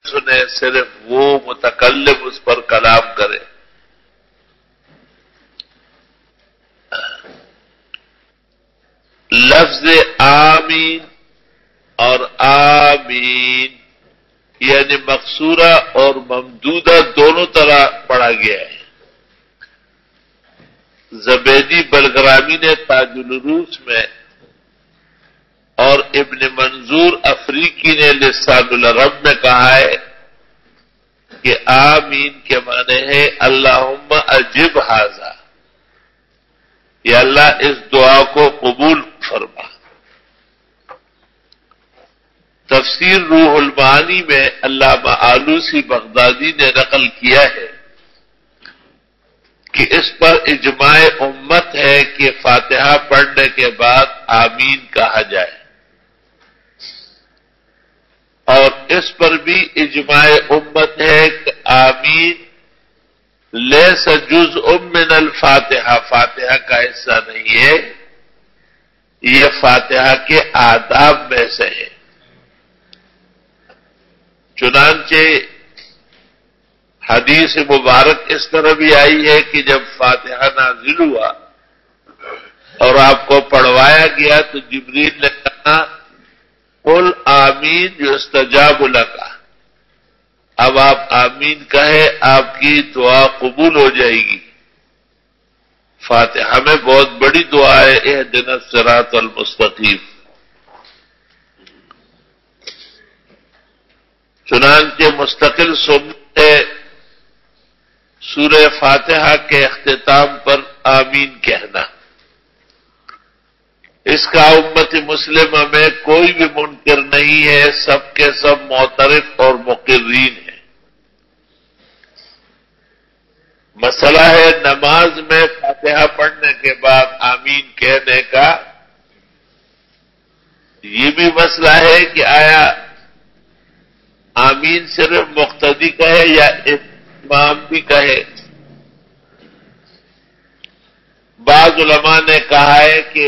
سنے، صرف وہ متکلم اس پر کلام کرے۔ لفظ آمین اور آمین یعنی مقصورہ اور ممدودہ دونوں طرح پڑھا گیا ہے۔ زبیدی بلغرامی نے تاج العروس میں اور ابن منظور افریقی نے لسان العرب میں کہا ہے کہ آمین کے معنی ہے اللہم اجب ھذا، یا اللہ اس دعا کو قبول فرما۔ تفسیر روح المعانی میں علامہ آلوسی بغدادی نے نقل کیا ہے کہ اس پر اجماع امت ہے کہ فاتحہ پڑھنے کے بعد آمین کہا جائے، اور اس پر بھی اجماع امت ہے کہ آمین لیس جزء من الفاتحہ، فاتحہ کا حصہ نہیں ہے، یہ فاتحہ کے آداب میں سے ہے۔ چنانچہ حدیث مبارک اس طرح بھی آئی ہے کہ جب فاتحہ نازل ہوا اور آپ کو پڑھوایا گیا تو جبریل نے کہا قل آمین یستجاب لک، اب آپ آمین کہیں آپ کی دعا قبول ہو جائے گی۔ فاتحہ میں بہت بڑی دعا ہے، اہدنا الصراط المستقیم۔ چنانچہ مستقل سنت ہے سورہ فاتحہ کے اختتام پر آمین کہنا، اس کا امت مسلمہ میں کوئی بھی منکر نہیں ہے، سب کے سب معترف اور مقررین ہیں۔ مسئلہ ہے نماز میں فاتحہ پڑھنے کے بعد آمین کہنے کا، یہ بھی مسئلہ ہے کہ آیا آمین صرف مقتدی کہے یا امام بھی کہے۔ بعض علماء نے کہا ہے کہ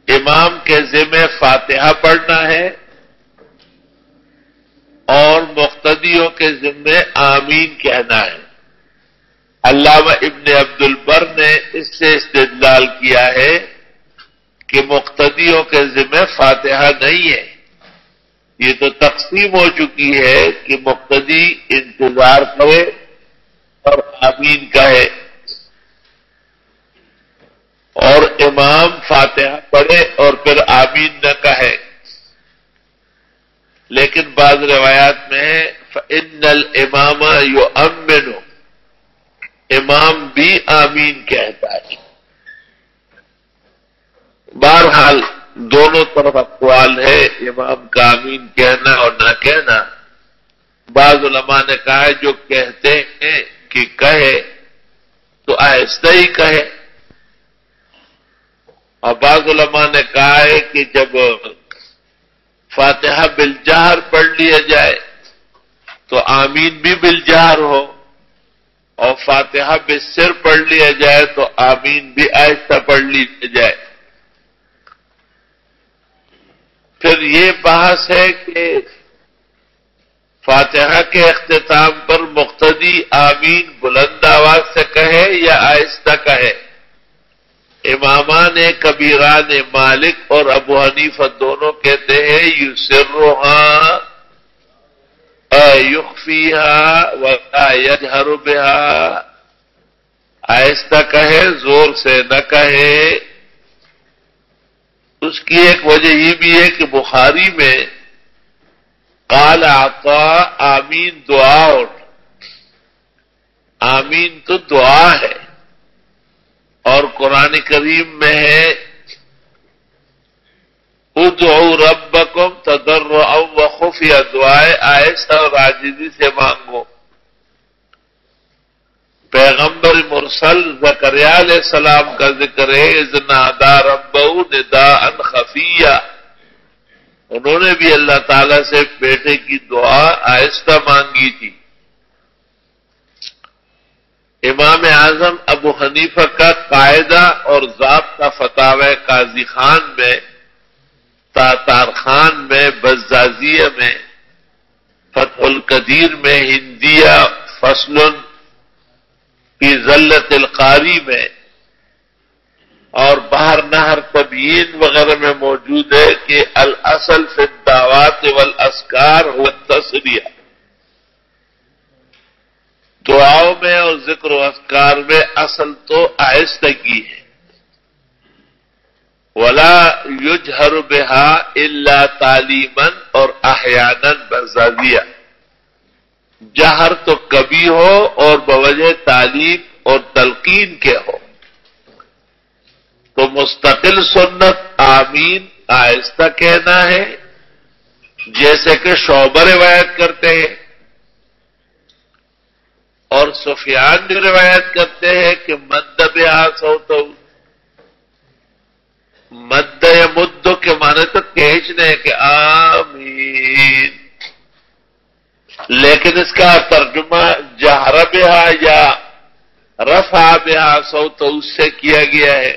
امام کے ذمہ فاتحہ پڑھنا ہے اور مقتدیوں کے ذمہ آمین کہنا ہے۔ علامہ ابن عبد البر نے اس سے استدلال کیا ہے کہ مقتدیوں کے ذمہ فاتحہ نہیں ہے، یہ تو تقسیم ہو چکی ہے کہ مقتدی انتظار کرے اور آمین کہے اور امام فاتحہ پڑھے اور پھر آمین نہ کہے۔ لیکن بعض روایات میں ہے فَإِنَّ الْإِمَامَ يُؤَمِّنُ، امام بھی آمین کہتا ہے۔ بہرحال دونوں طرف اقوال ہے، امام کا آمین کہنا اور نہ کہنا۔ بعض علماء نے کہا ہے جو کہتے ہیں کہ کہے تو آہستہ ہی کہے، اور بعض علماء نے کہا ہے کہ جب فاتحہ بالجہر پڑھ لیا جائے تو آمین بھی بالجہر ہو، اور فاتحہ بالسر پڑھ لیا جائے تو آمین بھی آہستہ پڑھ لی جائے۔ پھر یہ بحث ہے کہ فاتحہ کے اختتام پر مقتدی آمین بلند آواز سے کہے یا آہستہ کہے۔ امامان کبیران مالک اور ابو حنیفہ دونوں کہتے ہیں یسرھا یخفیھا ولا یجہر بھا، آہستہ کہے زور سے نہ کہے۔ اس کی ایک وجہ یہ بھی ہے کہ بخاری میں قال عطا آمین دعا، آمین تو دعا ہے، اور قرآن کریم میں ہے ادعوا ربکم تضرعا وخفیا، دعائے آہستہ اور عاجزی سے مانگو۔ پیغمبر مرسل زکریا علیہ السلام کا ذکر ہے اذ نادى ربه نداء خفیا، انہوں نے بھی اللہ تعالی سے بیٹے کی دعا آہستہ مانگی تھی۔ امام اعظم ابو حنیفہ کا قاعدہ اور ضابطہ فتاوی قاضی خان میں، تاتار خان میں، بزازیہ میں القدیر میں ہندیہ فصل فی ذلت القاری میں اور بحر نہر تبیین وغیرہ میں موجود ہے کہ الاصل فی الدعوات والاذکار هو التسریہ، دعاؤں میں اور ذکر و اذکار میں اصل تو آہستگی ہے. ولا یجہر بہا الا تعلیما اور احیانا بزاویہ، جہر تو کبھی ہو اور بوجہ تعلیم اور تلقین کے ہو. تو مستقل سنت آمین آہستہ کہنا ہے، جیسے کہ شعبہ روایت کرتے ہیں اور سفیان بھی روایت کرتے ہیں کہ مد بہا صوتہ، مد یمد کے معنی تو کھینچنے کے آمین، لیکن اس کا ترجمہ جہر بہا یا رفع بہا صوتہ اس سے کیا گیا ہے.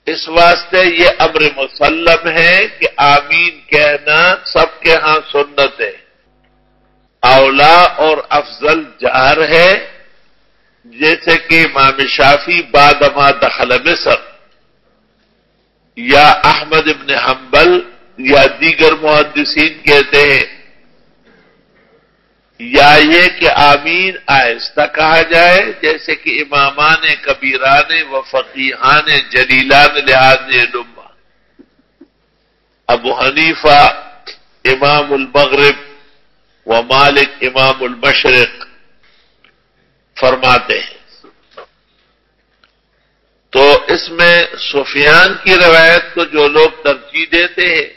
اس واسطے یہ امر مسلم ہے کہ آمین کہنا سب کے ہاں سنت ہے. اولا اور افضل جہر ہے، جیسے کہ امام شافعی بعد ما دخل مصر یا احمد ابن حنبل یا دیگر محدثین کہتے ہیں، یا یہ کہ آمین آہستہ کہا جائے، جیسے کہ امامان کبیران و فقیحان جلیلان لحاظ علم ابو حنیفہ امام المغرب و مالک امام المشرق فرماتے ہیں. تو اس میں سفیان کی روایت کو جو لوگ ترجیح دیتے ہیں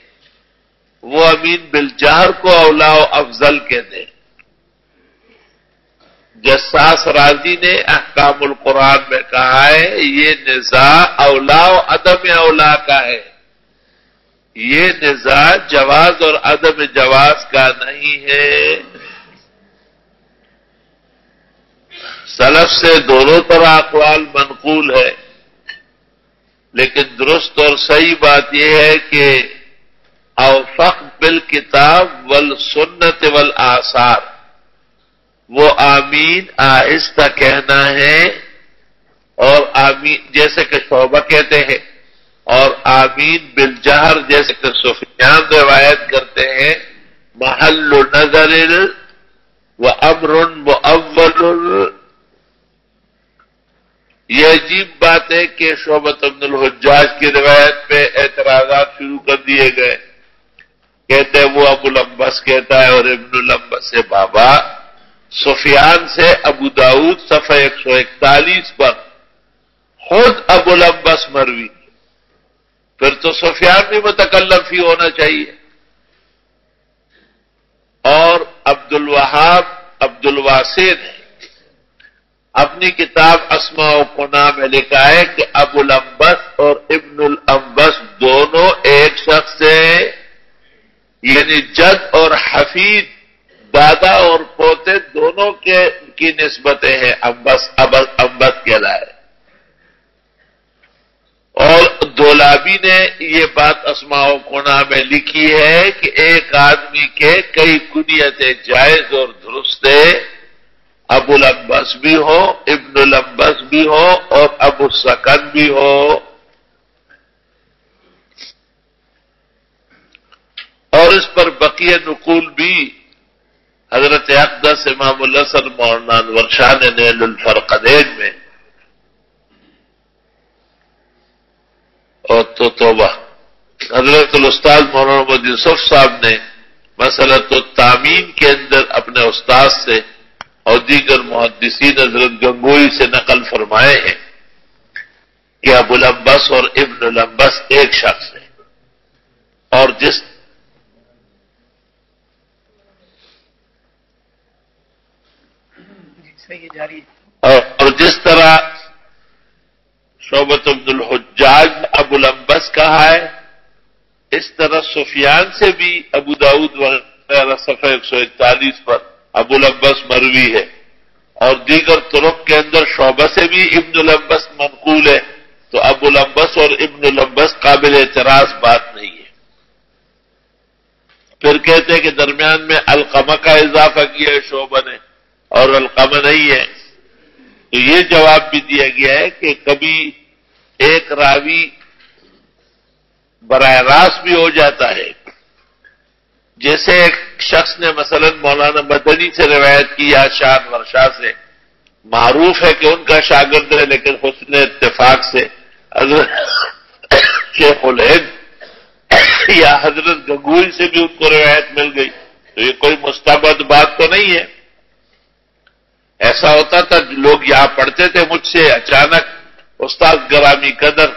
وہ امین بالجہر کو اولا و افضل کہتے ہیں. جساس راضی نے احکام القرآن میں کہا ہے یہ نزاع اولا و عدم اولا کا ہے، یہ نزاع جواز اور عدم جواز کا نہیں ہے. سلف سے دونوں طرح اقوال منقول ہے، لیکن درست اور صحیح بات یہ ہے کہ اوفق بالکتاب والسنت والآثار، وہ آمین آہستہ کہنا ہے، اور آمین جیسے کہ شعبہ کہتے ہیں، اور آمین بالجہر جیسے کہ سفیان روایت کرتے ہیں. محل نظر و امر مؤول. یہ عجیب بات ہے کہ شعبۃ بن الحجاج کی روایت پہ اعتراضات شروع کر دیے گئے. کہتے ہیں وہ ابو الانبس کہتا ہے اور ابن الانبس سے بابا. سفیان سے ابو داؤد صفحہ 141 پر خود ابو الانبس مروی، پھر تو سفیان بھی متکلم فی ہونا چاہیے. اور عبد الوہاب عبد الواسع نے اپنی کتاب اسماء و کنہ میں لکھا ہے کہ ابو الانبس اور ابن الانبس دونوں ایک شخص سے، یعنی جد اور حفید، دادا اور پوتے دونوں کی نسبتیں ہیں. انبس کہلائے. اور دولابی نے یہ بات اسماء و کنہ میں لکھی ہے کہ ایک آدمی کے کئی کنیتیں جائز اور درست ہے. ابو الانبس بھی ہو، ابن الانبس بھی ہو اور ابو السکن بھی ہو. اور اس پر بقیہ نقول بھی حضرت اقدس امام الحسن مولانا انور شاہ نے نیل الفرقدین میں، اور تو توبہ حضرت الاستاذ مولانا محمد یوسف صاحب نے مسئلۃ التامین کے اندر اپنے استاد سے اور دیگر محدثین حضرت گنگوئی سے نقل فرمائے ہیں کہ ابو الانبس اور ابن الانبس ایک شخص ہے. اور جس طرح شعبۃ بن الحجاج ابو الانبس کہا ہے، اس طرح سفیان سے بھی ابو داؤد وغیرہ صفحہ 141 پر ابو الانبس مروی ہے، اور دیگر طرق کے اندر شعبہ سے بھی ابن الانبس منقول ہے. تو ابو الانبس اور ابن الانبس قابل اعتراض بات نہیں ہے. پھر کہتے ہیں کہ درمیان میں القمہ کا اضافہ کیا ہے شعبہ نے اور القمہ نہیں ہے. تو یہ جواب بھی دیا گیا ہے کہ کبھی ایک راوی براہ راست بھی ہو جاتا ہے. جیسے ایک شخص نے مثلا مولانا مدنی سے روایت کی یا شاہ ورشاہ سے، معروف ہے کہ ان کا شاگرد ہے، لیکن حسن اتفاق سے حضرت شیخ الہند یا حضرت گنگوئی سے بھی ان کو روایت مل گئی، تو یہ کوئی مستبد بات تو نہیں ہے. ایسا ہوتا تھا لوگ یہاں پڑھتے تھے مجھ سے، اچانک استاد گرامی قدر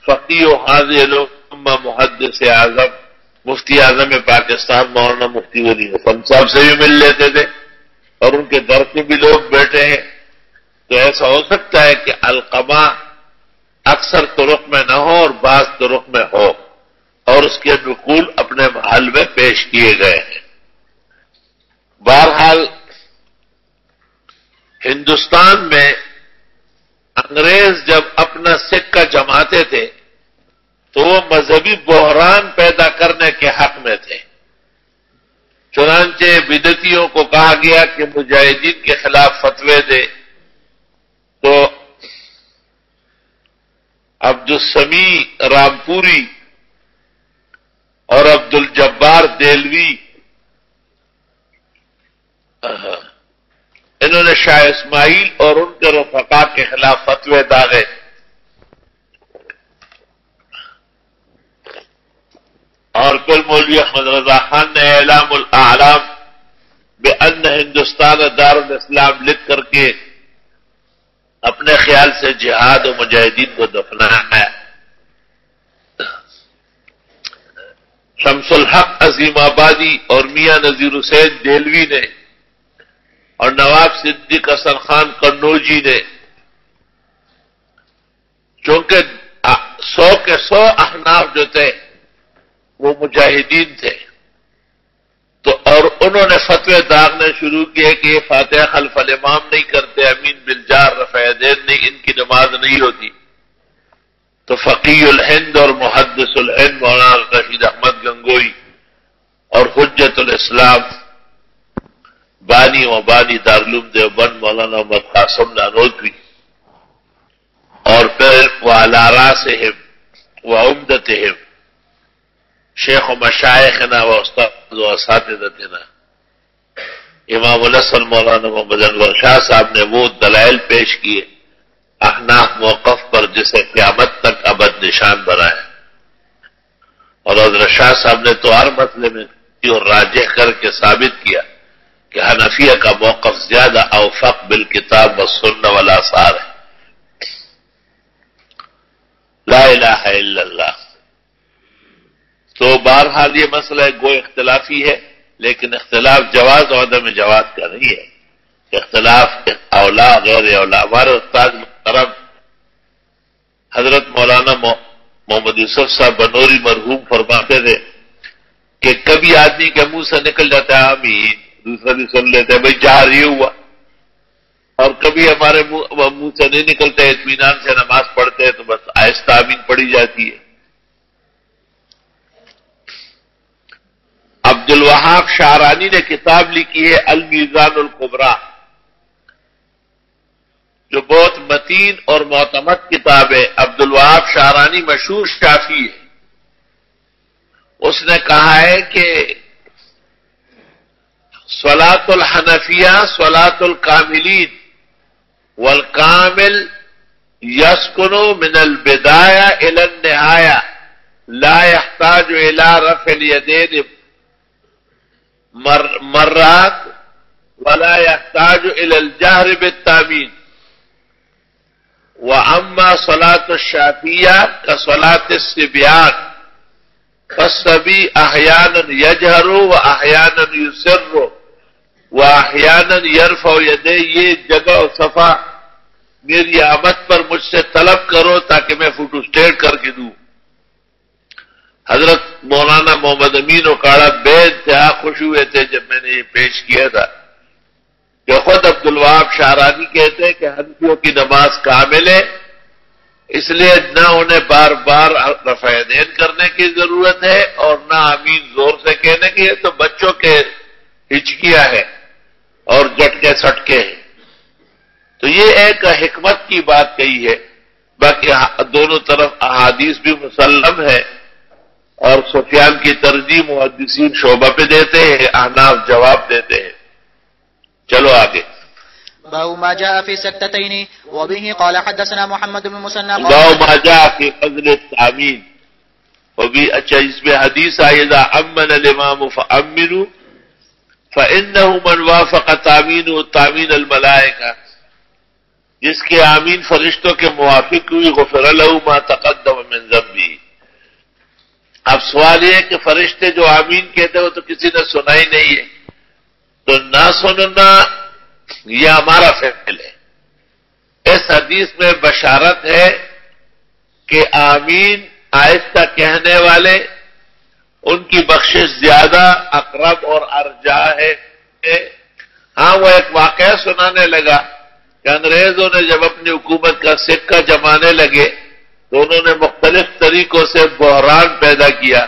فقیہ و حاضر محدث اعظم مفتی اعظم پاکستان مولانا مفتی ولی حسن صاحب سے بھی مل لیتے تھے، اور ان کے در میں بھی لوگ بیٹھے ہیں. تو ایسا ہو سکتا ہے کہ القمہ اکثر طرق میں نہ ہو اور بعض طرق میں ہو، اور اس کے نقول اپنے محل میں پیش کیے گئے ہیں. بہرحال ہندوستان میں انگریز جب اپنا سکہ جماتے تھے تو وہ مذہبی بحران پیدا کرنے کے حق میں تھے. چنانچہ بدعتیوں کو کہا گیا کہ مجاہدین کے خلاف فتوے دے، تو عبدالسمیع رامپوری اور عبدالجبار دہلوی انہوں نے شاہ اسماعیل اور ان کے رفقا کے خلاف فتوے داغے. اور پھر مولوی احمد رضا خان نے اعلام الاعلام بان ہندوستان دار الاسلام لکھ کر کے اپنے خیال سے جہاد و مجاہدین کو دفنایا ہے. شمس الحق عظیم آبادی اور میاں نذیر حسین دہلوی نے اور نواب صدیق حسن خان قنوجی نے، چونکہ 100 کے 100 احناف جو تھے وہ مجاہدین تھے، تو اور انہوں نے فتوے داغنے شروع کیے کہ فاتحہ خلف الامام نہیں کرتے، امین بالجار رفع یدین نہیں، ان کی نماز نہیں ہوتی. تو فقیہ الہند اور محدث الہند مولانا رشید احمد گنگوئی اور حجت الاسلام بانی و بانی دارالعلوم دیوبند مولانا محمد قاسم نانوتوی، اور پھر وعلی راسہم وعمدتہم شیخ و مشائخنا و استاد و اساتذتنا امام الحسن مولانا محمد انور شاہ صاحب نے وہ دلائل پیش کیے احناف موقف پر جسے قیامت تک ابد نشان بنایا. اور حضرت شاہ صاحب نے تو ہر مسئلے میں اور راجح کر کے ثابت کیا کہ حنفیہ کا موقف زیادہ اوفق بالکتاب والسنہ والآثار ہے. لا الہ الا اللہ. تو بہرحال یہ مسئلہ گو اختلافی ہے، لیکن اختلاف جواز اور عدم جواز کا نہیں ہے. اختلاف اولا غیر اولا. ہمارے استاد محترم حضرت مولانا محمد یوسف صاحب بنوری مرحوم فرماتے تھے کہ کبھی آدمی کے منہ سے نکل جاتا ہے آمین، دوسرا بھی سن لیتے ہیں بھائی جہر یہ ہوا، اور کبھی ہمارے منہ سے نہیں نکلتے، اطمینان سے نماز پڑھتے ہیں تو بس آہستہ آمین پڑھی جاتی ہے. عبد الوہاب شعرانی نے کتاب لکھی ہے المیزان الکبریٰ، جو بہت متین اور معتمد کتاب ہے. عبد الوہاب شعرانی مشہور شافعی ہے. اس نے کہا ہے کہ صلاۃ الحنفیہ صلاۃ الکاملین والکامل یسکن من البدایہ الی النہایہ لا يحتاج الى رفع الیدین مرات ولا يحتاج الى الجہر بالتامین. واما صلاۃ الشافعیہ کصلاۃ الصبیان فالصبی احیانا یجہر واحیانا یسر واحیانا یرفع یدیہ. یہ جگہ و صفحہ میری آمد پر مجھ سے طلب کرو تاکہ میں فوٹو اسٹیٹ کر کے دوں. حضرت مولانا محمد امین اکاڑا بید سے خوش ہوئے تھے جب میں نے یہ پیش کیا تھا کہ خود عبد الوہاب شعرانی کہتے ہیں کہ حنفیوں کی نماز کامل ہے، اس لیے نہ انہیں بار بار رفع یدین کرنے کی ضرورت ہے اور نہ آمین زور سے کہنے کی ہے، تو بچوں کے ہچکیاں ہے اور جٹکے سٹکے ہیں. تو یہ ایک حکمت کی بات کہی ہے. باقی دونوں طرف احادیث بھی مسلم ہے اور سفیان کی ترجیح محدثین شعبہ پہ دیتے ہیں، احناف جواب دیتے ہیں. چلو آگے. باب ما جاء في سكتتين وبه قال حدثنا محمد بن مسنى باب ما جاء في فضل التامین. وبھی اچھا اس میں حدیث آئی اذا امن الامام فامنوا فانه من وافق تامینه تامین الملائکہ، جس کے آمین فرشتوں کے موافق ہوئی غفر له ما تقدم من ذنبه. اب سوال یہ ہے کہ فرشتے جو آمین کہتے ہیں وہ تو کسی نے سنا ہی نہیں ہے، تو نہ سننا یہ ہمارا فعل ہے. اس حدیث میں بشارت ہے کہ آمین آہستہ کہنے والے ان کی بخشش زیادہ اقرب اور ارجا ہے. ہاں وہ ایک واقعہ سنانے لگا کہ انگریزوں نے جب اپنی حکومت کا سکہ جمانے لگے تو انہوں نے مختلف طریقوں سے بحران پیدا کیا.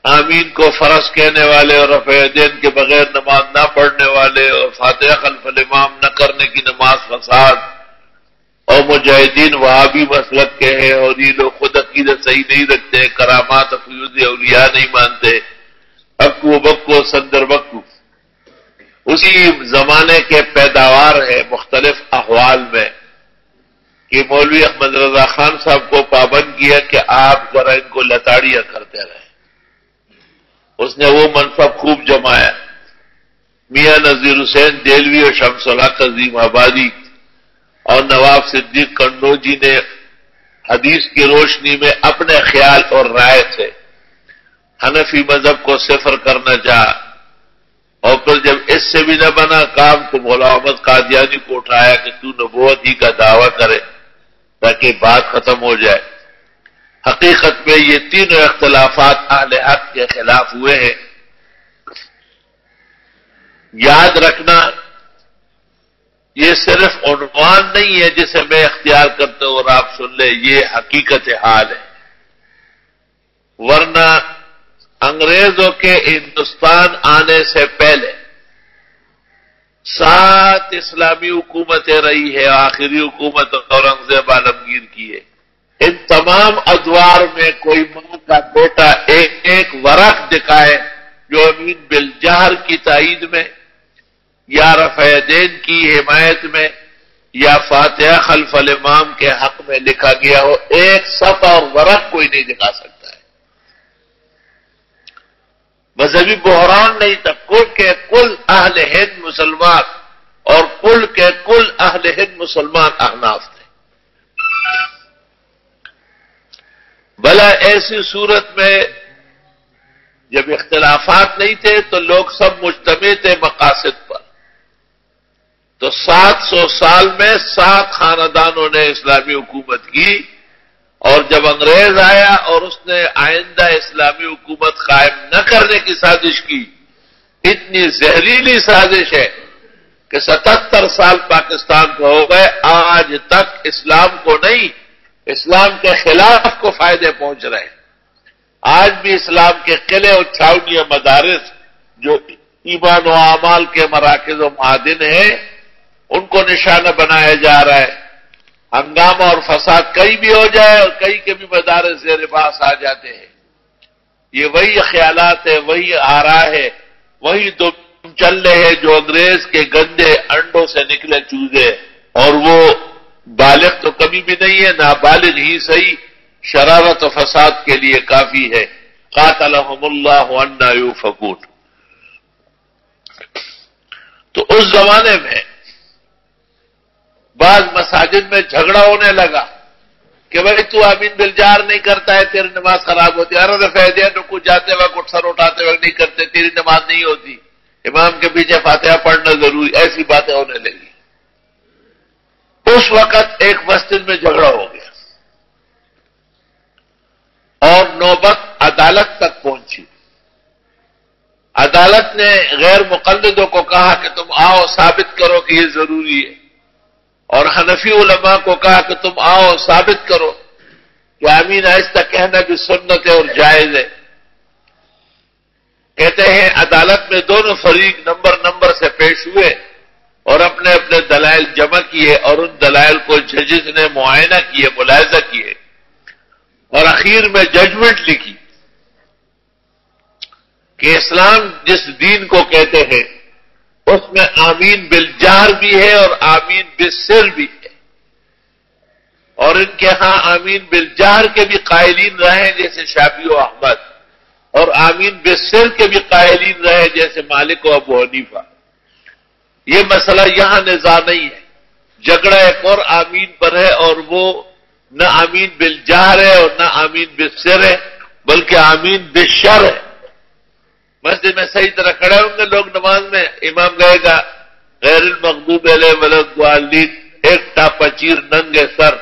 آمین کو فرض کہنے والے اور رفع یدین کے بغیر نماز نہ پڑھنے والے اور فاتحہ خلف الامام نہ کرنے کی نماز فساد، اور مجاہدین وہابی مسلک کے ہیں اور یہ لوگ خود عقیدت صحیح نہیں رکھتے، کرامات افیوز اولیاء نہیں مانتے، اکو بکو سندر بکو. اسی زمانے کے پیداوار ہے مختلف احوال میں کہ مولوی احمد رضا خان صاحب کو پابند کیا کہ آپ ذرا ان کو لتاڑیاں کرتے رہے. اس نے وہ منصب خوب جمایا. میاں نذیر حسین دہلوی اور شمس الحق عظیم آبادی اور نواب صدیق کنڈوجی نے حدیث کی روشنی میں اپنے خیال اور رائے سے حنفی مذہب کو صفر کرنا چاہا، اور پھر جب اس سے بھی نہ بنا کام تو مولا احمد قادیانی کو اٹھایا کہ تو نبوت ہی کا دعویٰ کرے تاکہ بات ختم ہو جائے. حقیقت میں یہ تینوں اختلافات اہل حق کے خلاف ہوئے ہیں. یاد رکھنا یہ صرف عنوان نہیں ہے جسے میں اختیار کرتا ہوں اور آپ سن لیں، یہ حقیقت حال ہے. ورنہ انگریزوں کے ہندوستان آنے سے پہلے 7 اسلامی حکومتیں رہی ہے. آخری حکومت اورنگزیب عالمگیر کی ہے. ان تمام ادوار میں کوئی ماں کا بیٹا ایک ایک ورق دکھائے جو امین بالجہر کی تائید میں یا رفع یدین کی حمایت میں یا فاتحہ خلف الامام کے حق میں لکھا گیا ہو. ایک صفحہ اور ورق کوئی نہیں دکھا سکتا ہے. مذہبی بحران نہیں تھا. کل کے کل اہل ہند مسلمان اور کل کے کل اہل ہند مسلمان احناف تھے. بھلا ایسی صورت میں جب اختلافات نہیں تھے تو لوگ سب مجتمع تھے مقاصد پر. تو 700 سال میں 7 خاندانوں نے اسلامی حکومت کی، اور جب انگریز آیا اور اس نے آئندہ اسلامی حکومت قائم نہ کرنے کی سازش کی، اتنی زہریلی سازش ہے کہ 77 سال پاکستان کو ہو گئے، آج تک اسلام کو نہیں اسلام کے خلاف کو فائدے پہنچ رہے ہیں. آج بھی اسلام کے قلعے اور چھاؤنیاں مدارس جو ایمان و اعمال کے مراکز و معادن ہیں ان کو نشانہ بنایا جا رہا ہے. ہنگامہ اور فساد کہیں بھی ہو جائے اور کہیں کے بھی مدارس زیر باس آ جاتے ہیں. یہ وہی خیالات ہے، وہی آراء ہے، وہی تم چل رہے ہیں جو انگریز کے گندے انڈوں سے نکلے چوزے، اور وہ بالغ تو کبھی بھی نہیں ہے، نابالغ ہی صحیح شرارت و فساد کے لیے کافی ہے. قاتلہم اللہ انا یؤفکون. تو اس زمانے میں بعض مساجد میں جھگڑا ہونے لگا کہ بھائی تو آمین بالجار نہیں کرتا ہے تیری نماز خراب ہوتی ہے. رفع یدین رکوع جاتے وقت سر اٹھاتے وقت نہیں کرتے تیری نماز نہیں ہوتی. امام کے پیچھے فاتحہ پڑھنا ضروری. ایسی باتیں ہونے لگی. اس وقت ایک مسجد میں جھگڑا ہو گیا اور نوبت عدالت تک پہنچی. عدالت نے غیر مقلدوں کو کہا کہ تم آؤ ثابت کرو کہ یہ ضروری ہے، اور حنفی علماء کو کہا کہ تم آؤ ثابت کرو کہ آمین آہستہ کہنا بھی سنت ہے اور جائز ہے. کہتے ہیں عدالت میں دونوں فریق نمبر سے پیش ہوئے اور اپنے اپنے دلائل جمع کیے اور ان دلائل کو ججز نے معائنہ کیے، ملاحظہ کیے اور اخیر میں ججمنٹ لکھی کہ اسلام جس دین کو کہتے ہیں اس میں آمین بالجہر بھی ہے اور آمین بالسر بھی ہے، اور ان کے ہاں آمین بالجہر کے بھی قائلین رہے جیسے شافعی و احمد، اور آمین بالسر کے بھی قائلین رہے جیسے مالک و ابو حنیفہ. یہ مسئلہ یہاں نزاع نہیں ہے، جھگڑا ایک اور آمین پر ہے، اور وہ نہ آمین بالجہر ہے اور نہ آمین بالسر ہے بلکہ آمین بالشر ہے. مسجد میں صحیح طرح کھڑے ہوں گے لوگ نماز میں، امام کہے گا غیر المغضوب علیہم ولا الضالین، ایک ٹاپا چیر ننگے سر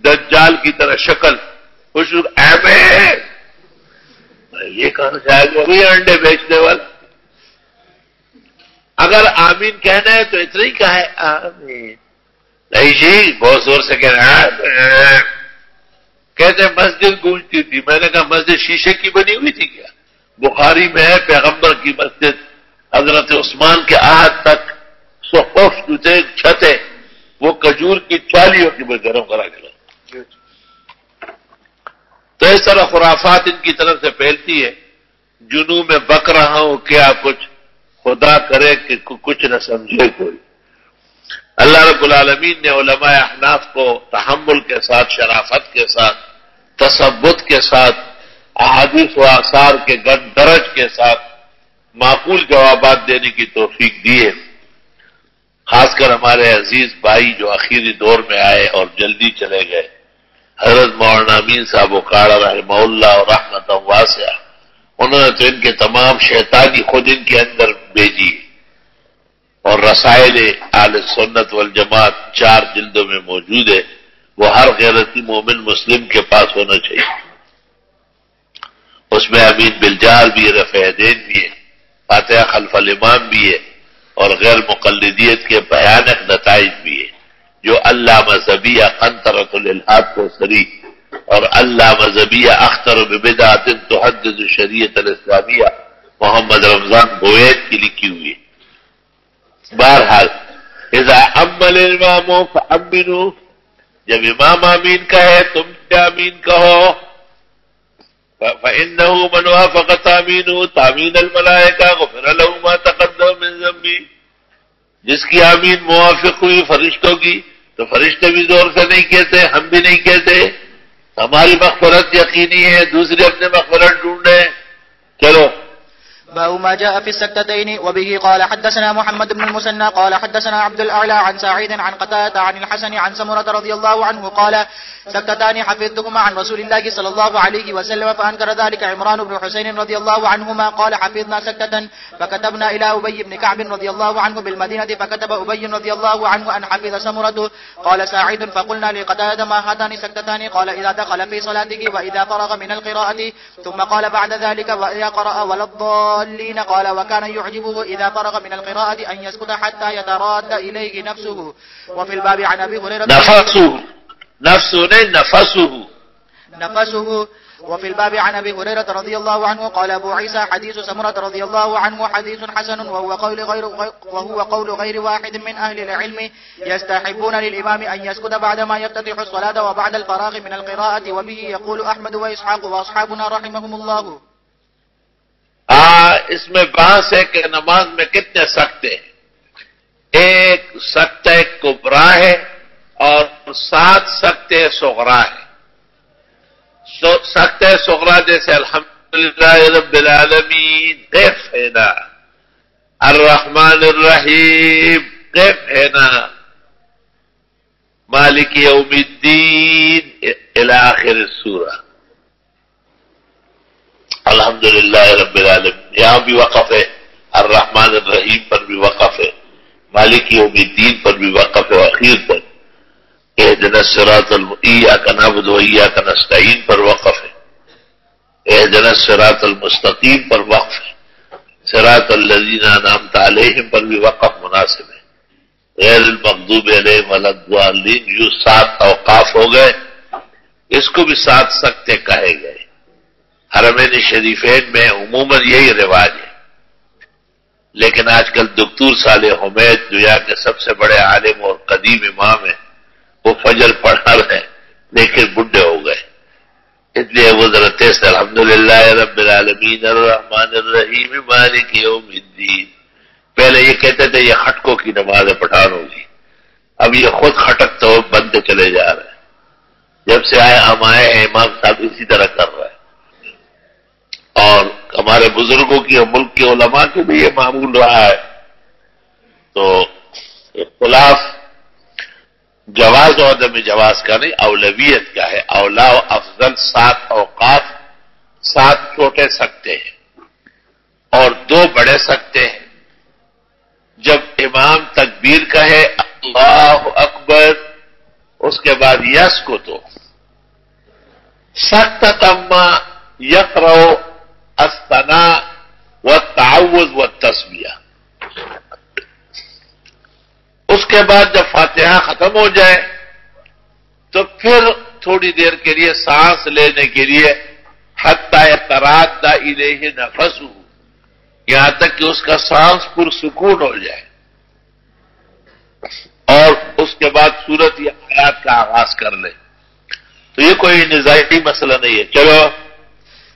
دجال کی طرح شکل، خوش احمد یہ کہاں سے آئے گا؟ وہی انڈے بیچنے والا. اگر آمین کہنا ہے تو اتنا ہی کہا ہے آمین، نہیں جی بہت زور سے کہہ رہا ہے. کہتے ہیں مسجد گونجتی تھی، میں نے کہا مسجد شیشے کی بنی ہوئی تھی کیا؟ بخاری میں ہے پیغمبر کی مسجد حضرت عثمان کے عہد تک سقف جو تھے چھتیں وہ کھجور کی چالیوں کی میں گرم کرا کے لاؤں. تو اس طرح خرافات ان کی طرف سے پھیلتی ہے. جنوں میں بک رہا ہوں کیا کچھ، خدا کرے کہ کچھ نہ سمجھے کوئی. اللہ رب العالمین نے علماء احناف کو تحمل کے ساتھ، شرافت کے ساتھ، تثبت کے ساتھ، احادیث و آثار کے گن درج کے ساتھ معقول جوابات دینے کی توفیق دی ہے. خاص کر ہمارے عزیز بھائی جو آخری دور میں آئے اور جلدی چلے گئے، حضرت مولانا امین صاحب اکاڑا رحمہ اللہ اور رحمت واسعہ، انہوں نے تو ان کے تمام شیطانی خود ان کے اندر بھیجی، اور رسائل اہل سنت والجماعت 4 جلدوں میں موجود ہے. وہ ہر غیرتی مومن مسلم کے پاس ہونا چاہیے. اس میں امین بالجہر بھی ہے، رفع یدین بھی ہے، فاتحہ خلف الامام بھی ہے، اور غیر مقلدیت کے بھیانک نتائج بھی ہے جو علامہ زبیہ قنطرۃ الالحاد کو سری اور علامہ زبیہ اختر ببدعۃ تحدد شریعت الاسلامیہ محمد رمضان بوید کی لکھی ہوئی ہے. بہرحال اذا امل الامام فامنوا، جب امام آمین کہے تم سے آمین کہو. فإنه من وافق تامینه تامین الملائکہ غفر له ما تقدم من ذنبه، جس کی آمین موافق ہوئی فرشتوں کی تو فرشتے بھی زور سے نہیں کہتے، ہم بھی نہیں کہتے. ہماری مغفرت یقینی ہے، دوسرے اپنے مغفرت ڈھونڈے. چلو باب ما جاء في السكتتين. وبه قال حدثنا محمد بن المثنى قال حدثنا عبد الأعلى عن سعيد عن قتادة عن الحسن عن سمرة رضي الله عنه قال سكتتان حفظتهما عن رسول الله صلى الله عليه وسلم فأنكر ذلك عمران بن حسين رضي الله عنهما قال حفظنا سكتة فكتبنا إلى أبي بن كعب رضي الله عنه بالمدينة فكتب أبي رضي الله عنه أن حفظ سمرة. قال سعيد فقلنا لقتادة ما هاتان سكتتان؟ قال إذا دخل في صلاته وإذا فرغ من القراءة. ثم قال بعد ذلك وإذا قرأ ولا الضالين. قال وكان يعجبه إذا فرغ من القراءة أن يسكت حتى يتراد إليه نفسه. وفي الباب عن أبي هريرة نفسه. وفي الباب عن أبي هريرة رضي الله عنه قال أبو عيسى حديث سمرة رضي الله عنه حديث حسن وهو قول غير واحد من أهل العلم يستحبون للإمام أن يسكت بعدما يفتتح الصلاة وبعد الفراغ من القراءة. وبه يقول أحمد وإسحاق وأصحابنا رحمهم الله. اس میں بحث ہے کہ نماز میں کتنے سکتے ہیں. ایک سکتہ کبرا ہے اور 7 سکتے صغرا ہے. سکتہ صغرا جیسے الحمدللہ رب العالمین قف ہے نا، الرحمن الرحیم قف ہے نا، مالک یوم الدین الی آخر السورہ، الحمدللہ رب العالمین. یہاں بھی وقف ہے، الرحمن الرحیم پر بھی وقف ہے، مالک یوم الدین پر بھی وقف ہے، اخیر پر اهدنا الصراط إياك نعبد وإياك نستعين پر وقف ہے، اهدنا الصراط المستقیم پر وقف ہے، صراط الذین انعمت علیہم پر بھی وقف مناسب ہے. غیر المغضوب علیہم ولا الضالین، یوں 7 اوقاف ہو گئے. اس کو بھی 7 سکتے کہے گئے. حرمین شریفین میں عموماً یہی رواج ہے، لیکن آج کل دکتور صالح حمید دنیا کے سب سے بڑے عالم اور قدیم امام ہیں، وہ فجر پڑھا رہے ہیں لیکن بڈھے ہو گئے، اس لیے وہ ذرا تیز سے الحمدللہ رب العالمین الرحمن الرحیم مالک یوم الدین. پہلے یہ کہتے تھے یہ خٹکوں کی نماز پٹھان ہوگی، اب یہ خود خٹکتے ہوئے بنتے چلے جا رہے ہیں. جب سے ہم آئے ہیں امام صاحب اسی طرح کر رہے ہیں، اور ہمارے بزرگوں کی اور ملک کے علماء کے بھی یہ معمول رہا ہے. تو اختلاف جواز اور عدم جواز کا نہیں، اولویت کیا ہے. اولا و افضل 7 اوقاف، 7 چھوٹے سکتے ہیں اور 2 بڑے سکتے ہیں. جب امام تکبیر کہے اللہ اکبر، اس کے بعد یس کو تو سخت تما یقرأ الثناء والتعوذ والتسمیہ. اس کے بعد جب فاتحہ ختم ہو جائے تو پھر تھوڑی دیر کے لیے سانس لینے کے لیے حتی یتراد الیہ نفسہ، یہاں تک کہ اس کا سانس پرسکون ہو جائے، اور اس کے بعد سورت یا آیات کا آغاز کر لے. تو یہ کوئی نظامی مسئلہ نہیں ہے. چلو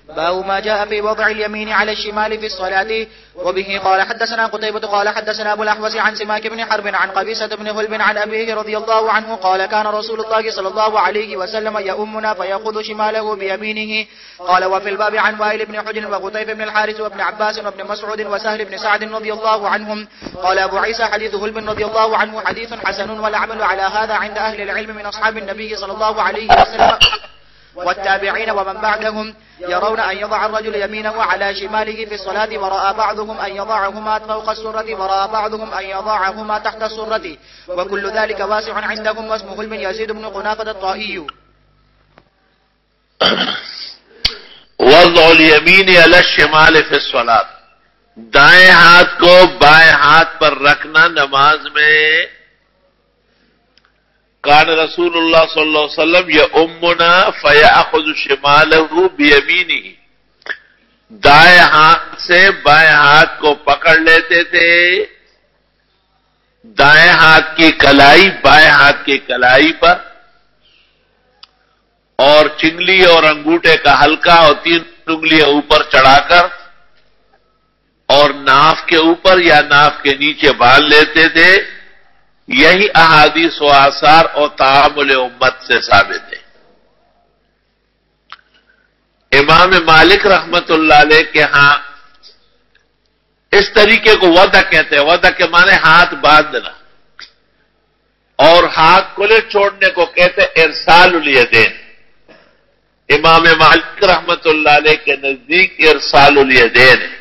باب ما جاء في وضع اليمين على الشمال في الصلاة. وبه قال حدثنا قتيبة قال حدثنا أبو الأحوص عن سماك بن حرب عن قبيصة بن غلب عن أبيه رضي الله عنه قال كان رسول الله صلى الله عليه وسلم يؤمنا فيأخذ شماله بيمينه. قال وفي الباب عن وائل بن حجر وقتيبة بن الحارث وابن عباس وابن مسعود وسهل بن سعد رضي الله عنهم. قال أبو عيسى حديث غلب رضي الله عنه حديث حسن، والعمل على هذا عند أهل العلم من أصحاب النبي صلى الله عليه وسلم والتابعين ومن بعدهم، يرون أن يضع الرجل يمينه على شماله في الصلاة، ورأى بعضهم أن يضعهما فوق السرة، ورأى بعضهم أن يضعهما تحت السرة، وكل ذلك واسع عندهم. واسمه من يزيد بن قنافة الطائي. وضع الیمین علی الشمال فی الصلاۃ، دائیں ہاتھ کو بائیں ہاتھ پر رکھنا نماز میں. کان رسول اللہ صلی اللہ علیہ وسلم یؤمنا فیأخذ شمالہ بیمینہ، دائیں ہاتھ سے بائیں ہاتھ کو پکڑ لیتے تھے، دائیں ہاتھ کی کلائی بائیں ہاتھ کی کلائی پر، اور چنگلی اور انگوٹھے کا حلقہ اور 3 انگلیاں اوپر چڑھا کر اور ناف کے اوپر یا ناف کے نیچے باندھ لیتے تھے. یہی احادیث و آثار اور تعامل امت سے ثابت ہے. امام مالک رحمت اللہ علیہ کے ہاں اس طریقے کو وضع کہتے ہیں. وضع کے معنی ہاتھ باندھنا، اور ہاتھ کھلے چھوڑنے کو کہتے ہیں ارسال الیدین. امام مالک رحمت اللہ علیہ کے نزدیک ارسال الیدین ہے.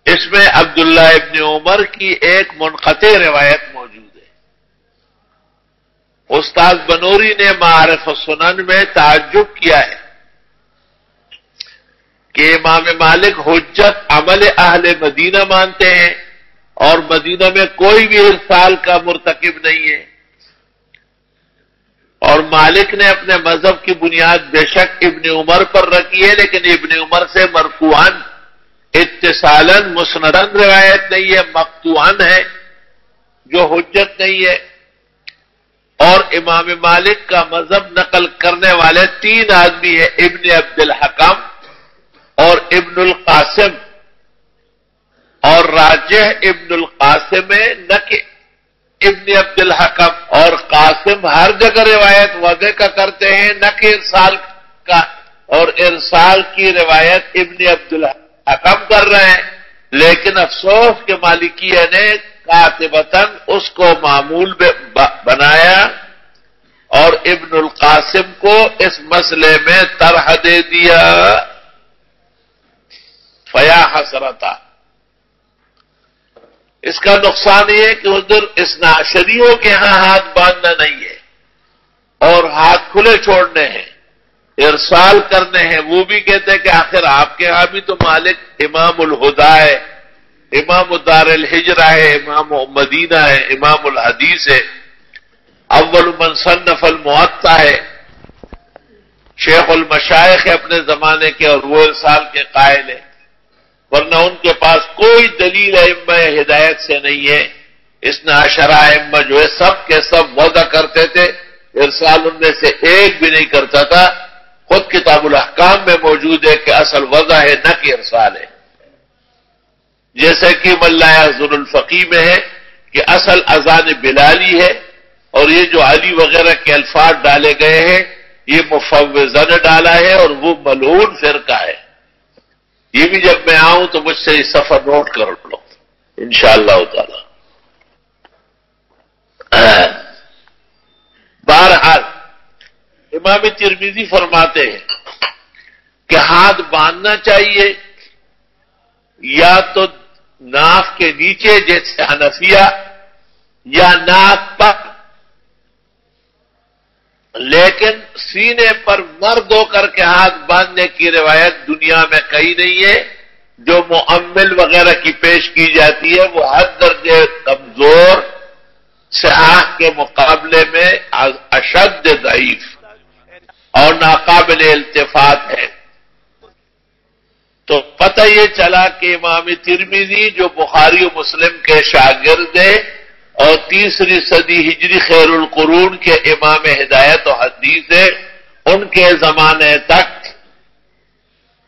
اس میں عبداللہ ابن عمر کی ایک منقطع روایت موجود ہے. استاد بنوری نے معارف السنن میں تعجب کیا ہے کہ امام مالک حجت عمل اہل مدینہ مانتے ہیں اور مدینہ میں کوئی بھی ارسال کا مرتکب نہیں ہے، اور مالک نے اپنے مذہب کی بنیاد بے شک ابن عمر پر رکھی ہے، لیکن ابن عمر سے مرفوعاً اتصالاً مسنداً روایت نہیں ہے، مقطوعاً ہے جو حجت نہیں ہے. اور امام مالک کا مذہب نقل کرنے والے 3 آدمی ہیں، ابن عبد الحکم اور ابن القاسم، اور راجح ابن القاسم ہے نہ کہ ابن عبد الحکم. اور قاسم ہر جگہ روایت وضع کا کرتے ہیں نہ کہ ارسال کا، اور ارسال کی روایت ابن عبد الحکم کر رہے ہیں. لیکن افسوس کہ مالکیہ نے قاطبتاً اس کو معمول بنایا اور ابن القاسم کو اس مسئلے میں طرح دے دیا. فیا حسرتا، اس کا نقصان یہ ہے کہ ادھر اثنا عشریوں کے ہاں ہاتھ باندھنا نہیں ہے اور ہاتھ کھلے چھوڑنے ہیں، ارسال کرنے ہیں. وہ بھی کہتے ہیں کہ آخر آپ کے ہاں بھی تو مالک امام الہدا ہے، امام الدار الحجرہ ہے، امام مدینہ ہے، امام الحدیث ہے، اول من صنف الموطا ہے، شیخ المشائخ ہے اپنے زمانے کے، اور وہ ارسال کے قائل ہے، ورنہ ان کے پاس کوئی دلیل ائمہ ہدایت سے نہیں ہے۔ اثنا عشرہ ائمہ جو ہے سب کے سب وضع کرتے تھے، ارسال ان میں سے ایک بھی نہیں کرتا تھا۔ خود کتاب الاحکام میں موجود ہے کہ اصل وضع ہے نہ کہ ارسال ہے، جیسے کہ ملا حضر الفقی میں ہے کہ اصل اذان بلالی ہے، اور یہ جو علی وغیرہ کے الفاظ ڈالے گئے ہیں یہ مفوضہ نے ڈالا ہے، اور وہ ملعون فرقہ ہے۔ یہ بھی جب میں آؤں تو مجھ سے یہ سفر نوٹ کر لو انشاءاللہ تعالی۔ بہرحال امام ترمذی فرماتے ہیں کہ ہاتھ باندھنا چاہیے یا تو ناف کے نیچے جیسے حنفیہ، یا ناف پر، لیکن سینے پر مرد ہو کر کے ہاتھ باندھنے کی روایت دنیا میں کہیں نہیں ہے۔ جو مؤمل وغیرہ کی پیش کی جاتی ہے وہ حد درجے کمزور، صحاح کے مقابلے میں اشد ضعیف اور ناقابل التفات ہے۔ تو پتہ یہ چلا کہ امام ترمذی جو بخاری و مسلم کے شاگرد ہیں اور تیسری صدی ہجری خیر القرون کے امام ہدایت و حدیث ہے، ان کے زمانے تک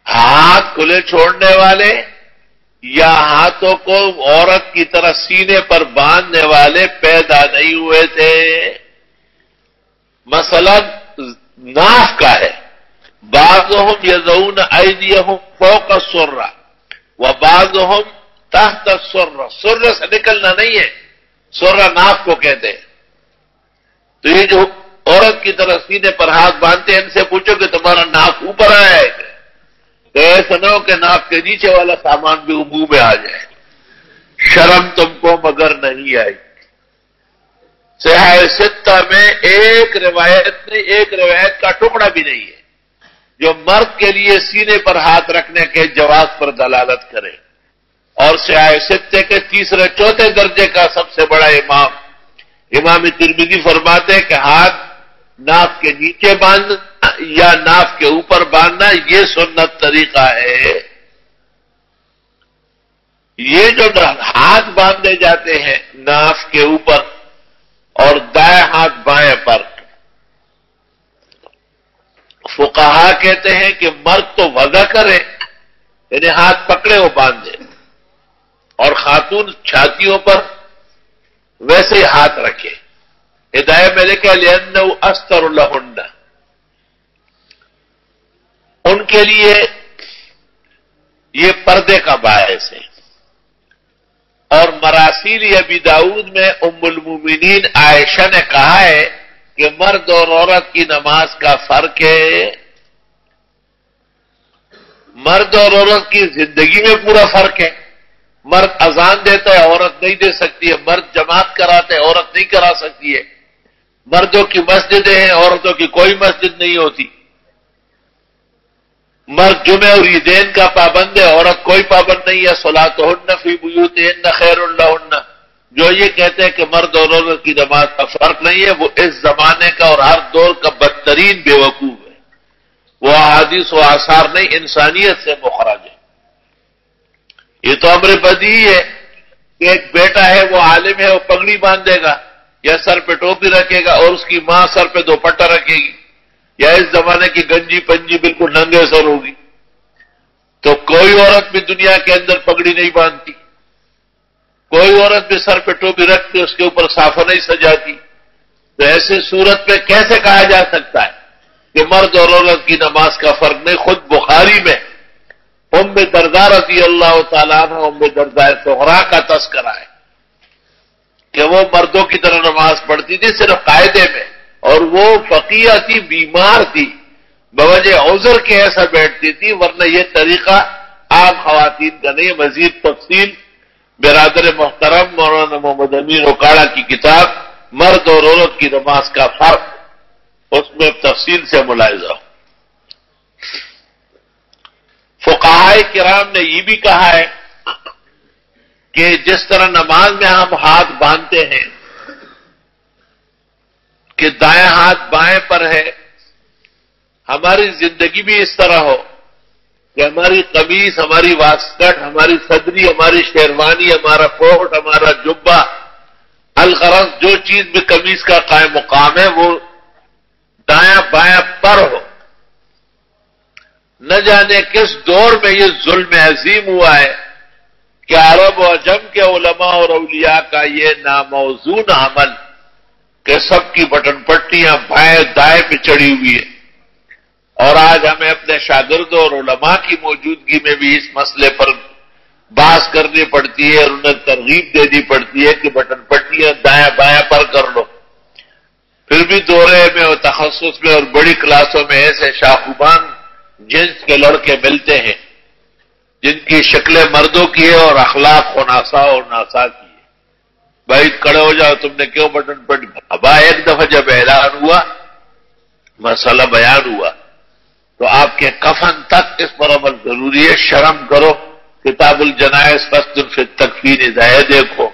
ہاتھ کھلے چھوڑنے والے یا ہاتھوں کو عورت کی طرح سینے پر باندھنے والے پیدا نہیں ہوئے تھے۔ مثلا ناف کا ہے، بعضهم یضعون ایدیہم فوق السرہ وبعضهم تحت السرہ، سرہ سے نکلنا نہیں ہے، سرہ ناف کو کہتے ہیں۔ تو یہ جو عورت کی طرح سینے پر ہاتھ باندھتے ہیں، ان سے پوچھو کہ تمہارا ناف اوپر آیا ہے کہ تو ایسا نہ ہو کہ ناف کے نیچے والا سامان بھی منہ میں آ جائے۔ شرم تم کو مگر نہیں آئی۔ صحیح ستہ میں ایک روایت کا ٹکڑا بھی نہیں ہے جو مرد کے لیے سینے پر ہاتھ رکھنے کے جواز پر دلالت کرے۔ اور صحیح ستہ کے تیسرے چوتھے درجے کا سب سے بڑا امام ترمذی فرماتے ہیں کہ ہاتھ ناف کے نیچے باندھنا یا ناف کے اوپر باندھنا یہ سنت طریقہ ہے۔ یہ جو ہاتھ باندھے جاتے ہیں ناف کے اوپر اور دائیں ہاتھ بائیں پر، فقہا کہتے ہیں کہ مرد تو وضع کرے یعنی ہاتھ پکڑے وہ باندھے، اور خاتون چھاتیوں پر ویسے ہی ہاتھ رکھے۔ ہدایت میں لکھا لِأَنَّهُ أَسْتَرُ لَهُنَّ، ان کے لیے یہ پردے کا باعث ہے۔ اور مراسیل ابی داؤد میں ام المومنین عائشہ نے کہا ہے کہ مرد اور عورت کی نماز کا فرق ہے۔ مرد اور عورت کی زندگی میں پورا فرق ہے۔ مرد اذان دیتا ہے، عورت نہیں دے سکتی ہے۔ مرد جماعت کراتا ہے، عورت نہیں کرا سکتی ہے۔ مردوں کی مسجدیں ہیں، عورتوں کی کوئی مسجد نہیں ہوتی۔ مرد جمعہ اور عیدین کا پابند ہے، عورت کوئی پابند نہیں ہے۔ صلاتہن فی بیوتہن خیر لہن، جو یہ کہتے ہیں کہ مرد اور عورت کی نماز کا فرق نہیں ہے وہ اس زمانے کا اور ہر دور کا بدترین بے وقوف ہے۔ وہ احادیث و آثار نہیں، انسانیت سے مخرج ہے۔ یہ تو امر بدیہی ہے کہ ایک بیٹا ہے وہ عالم ہے، وہ پگڑی باندھے گا یا سر پہ ٹوپی رکھے گا، اور اس کی ماں سر پہ دوپٹہ رکھے گی، یا اس زمانے کی گنجی پنجی بالکل ننگے سر ہوگی۔ تو کوئی عورت بھی دنیا کے اندر پگڑی نہیں باندھتی، کوئی عورت بھی سر پہ ٹوپی رکھ کے اس کے اوپر صافہ نہیں سجاتی۔ تو ایسی صورت میں کیسے کہا جا سکتا ہے کہ مرد اور عورت کی نماز کا فرق نہیں؟ خود بخاری میں ام درداء رضی اللہ تعالیٰ عنہ، ام درداء صغریٰ کا تذکرہ ہے کہ وہ مردوں کی طرح نماز پڑھتی تھی صرف قاعدے میں، اور وہ فقیہ تھی، بیمار تھی، بوجہ عذر کے ایسا بیٹھتی تھی، ورنہ یہ طریقہ عام خواتین کا نہیں۔ مزید تفصیل برادر محترم مولانا محمد امین اوکاڑا کی کتاب مرد اور عورت کی نماز کا فرق، اس میں تفصیل سے ملاحظہ ہو۔ فقہائے کرام نے یہ بھی کہا ہے کہ جس طرح نماز میں ہم ہاتھ باندھتے ہیں کہ دائیں ہاتھ بائیں پر ہے، ہماری زندگی بھی اس طرح ہو کہ ہماری قمیص، ہماری واسکٹ، ہماری صدری، ہماری شیروانی، ہمارا کوٹ، ہمارا جبہ، الغرض جو چیز میں قمیص کا قائم مقام ہے وہ دایاں بایاں پر ہو۔ نہ جانے کس دور میں یہ ظلم عظیم ہوا ہے کہ عرب و عجم کے علماء اور اولیاء کا یہ ناموزون عمل کہ سب کی بٹن پٹیاں بائیں دائیں پہ چڑھی ہوئی ہے، اور آج ہمیں اپنے شاگردوں اور علماء کی موجودگی میں بھی اس مسئلے پر بحث کرنی پڑتی ہے اور انہیں ترغیب دینی پڑتی ہے کہ بٹن پٹیاں دائیں بائیں پر کر لو۔ پھر بھی دورے میں اور تخصص میں اور بڑی کلاسوں میں ایسے شاخوبان جنس کے لڑکے ملتے ہیں جن کی شکلیں مردوں کی ہے اور اخلاق خناسا اور ناسا کی ہے۔ بھائی کھڑے ہو جاؤ، تم نے کیوں بٹن پٹی؟ ابا ایک دفعہ جب اعلان ہوا، مسئلہ بیان ہوا، تو آپ کے کفن تک اس پر عمل ضروری ہے۔ شرم کرو، کتاب الجنائز فصل فی التکفین ادائے دیکھو،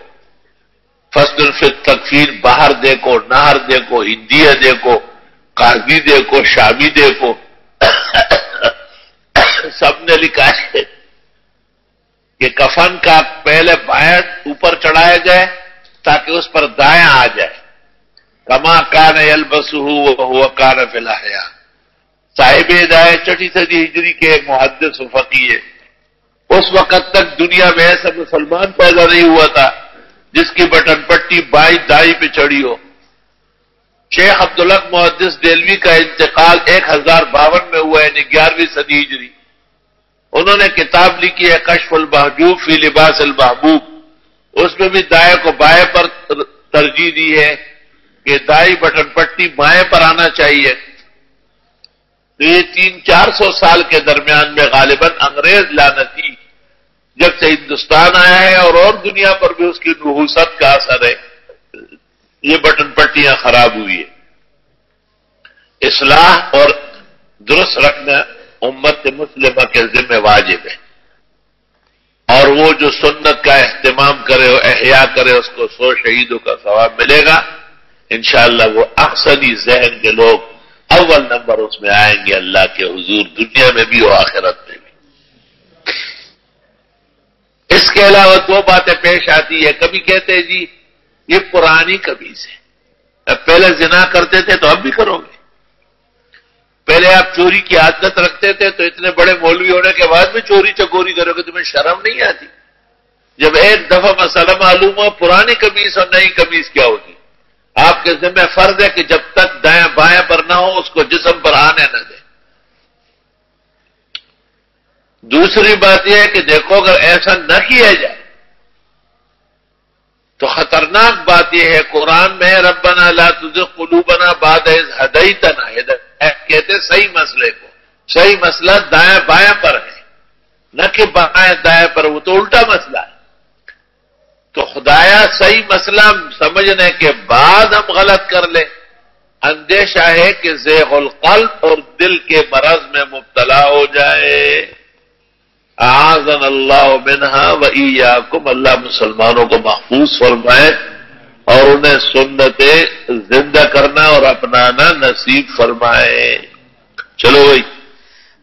فصل فی التکفین باہر دیکھو، نہر دیکھو، ہندیہ دیکھو، قاضی دیکھو، شامی دیکھو، سب نے لکھا ہے کہ کفن کا پہلے بائیں اوپر چڑھایا جائے تاکہ اس پر دائیں آ جائے، کما کان یلبسہ وہو کان فی الاحیاء۔ صاحب ہدایت چھٹی صدی ہجری کے محدث و فقیہ ہے۔ اس وقت تک دنیا میں ایسا مسلمان پیدا نہیں ہوا تھا جس کی بٹن پٹی بائیں دائیں پہ چڑھی ہو۔ شیخ عبدالحق محدث دہلوی کا انتقال 1052 میں ہوا، یعنی 11ویں صدی ہجری۔ انہوں نے کتاب لکھی ہے کشف المحجوب فی لباس المحبوب، اس میں بھی دائیں کو بائیں پر ترجیح دی ہے کہ دائیں بٹن پٹی بائیں پر آنا چاہیے۔ تو یہ 300-400 سال کے درمیان میں غالباً انگریز لعنتی جب سے ہندوستان آیا ہے اور دنیا پر بھی اس کی نحوست کا اثر ہے، یہ بٹن پٹیاں خراب ہوئی ہے۔ اصلاح اور درست رکھنا امت مسلمہ کے ذمہ واجب ہے، اور وہ جو سنت کا اہتمام کرے اور احیاء کرے اس کو 100 شہیدوں کا ثواب ملے گا انشاءاللہ۔ وہ احسنی ذہن کے لوگ اول نمبر اس میں آئیں گے اللہ کے حضور، دنیا میں بھی اور آخرت میں بھی۔ اس کے علاوہ 2 باتیں پیش آتی ہے، کبھی کہتے ہیں جی یہ پرانی قمیص ہے، اب پہلے زنا کرتے تھے تو اب بھی کرو گے؟ پہلے آپ چوری کی عادت رکھتے تھے تو اتنے بڑے مولوی ہونے کے بعد بھی چوری چکوری کرو گے؟ تمہیں شرم نہیں آتی؟ جب ایک دفعہ مسئلہ معلوم ہو پرانی قمیص اور نئی قمیص کیا ہوتی، آپ کے ذمہ فرض ہے کہ جب تک دائیں بائیں پر نہ ہو اس کو جسم پر آنے نہ دیں۔ دوسری بات یہ ہے کہ دیکھو اگر ایسا نہ کیا جائے تو خطرناک بات یہ ہے، قرآن میں ربنا لا تزغ قلوبنا بعد اذ ہدیتنا، کہتے صحیح مسئلے کو، صحیح مسئلہ دائیں بائیں پر ہے، نہ کہ بائیں دائیں پر، وہ تو الٹا مسئلہ ہے۔ تو خدایا صحیح مسئلہ سمجھنے کے بعد ہم غلط کر لیں، اندیشہ ہے کہ زیغ القلب اور دل کے مرض میں مبتلا ہو جائے۔ اعاذنا اللہ منہا و ایاکم، اللہ مسلمانوں کو محفوظ فرمائے اور انہیں سنتیں زندہ کرنا اور اپنانا نصیب فرمائے۔ چلو بھائی،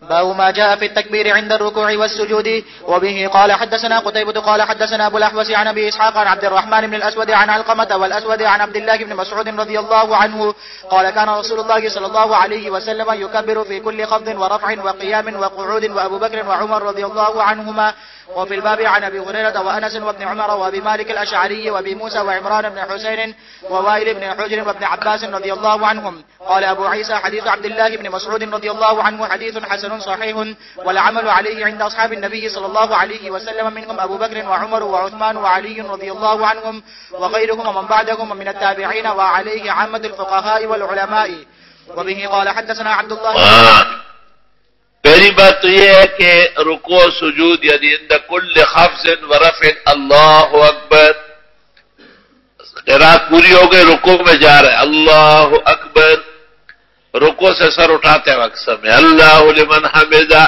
باب ما جاء في التكبير عند الركوع والسجود. وبه قال حدثنا قتيبة قال حدثنا أبو الأحوص عن أبي إسحاق عن عبد الرحمن بن الأسود عن علقمة والأسود عن عبد الله بن مسعود رضي الله عنه قال كان رسول الله صلى الله عليه وسلم يكبر في كل خفض ورفع وقيام وقعود وأبو بكر وعمر رضي الله عنهما. وفي الباب عن أبي هريرة وأنس وابن عمر وأبي مالك الأشعري وأبي موسى وعمران بن حسين ووائل بن حجر وابن عباس رضي الله عنهم. قال أبو عيسى حديث عبد الله بن مسعود رضي الله عنه حديث حسن صحيح والعمل عليه عند أصحاب النبي صلى الله عليه وسلم منهم أبو بكر وعمر وعثمان وعلي رضي الله عنهم وغيرهم ومن بعدهم من التابعين وعليه عامة الفقهاء والعلماء. وبه قال حدثنا عبد الله. پہلی بات تو یہ ہے کہ رکوع سجود یعنی عند کل خفض ورفع اللہ اکبر، قرات پوری ہو گئی، رکوع میں جا رہے اللہ اکبر، رکوع سے سر اٹھاتے وقت سمع اللہ لمن حمدہ،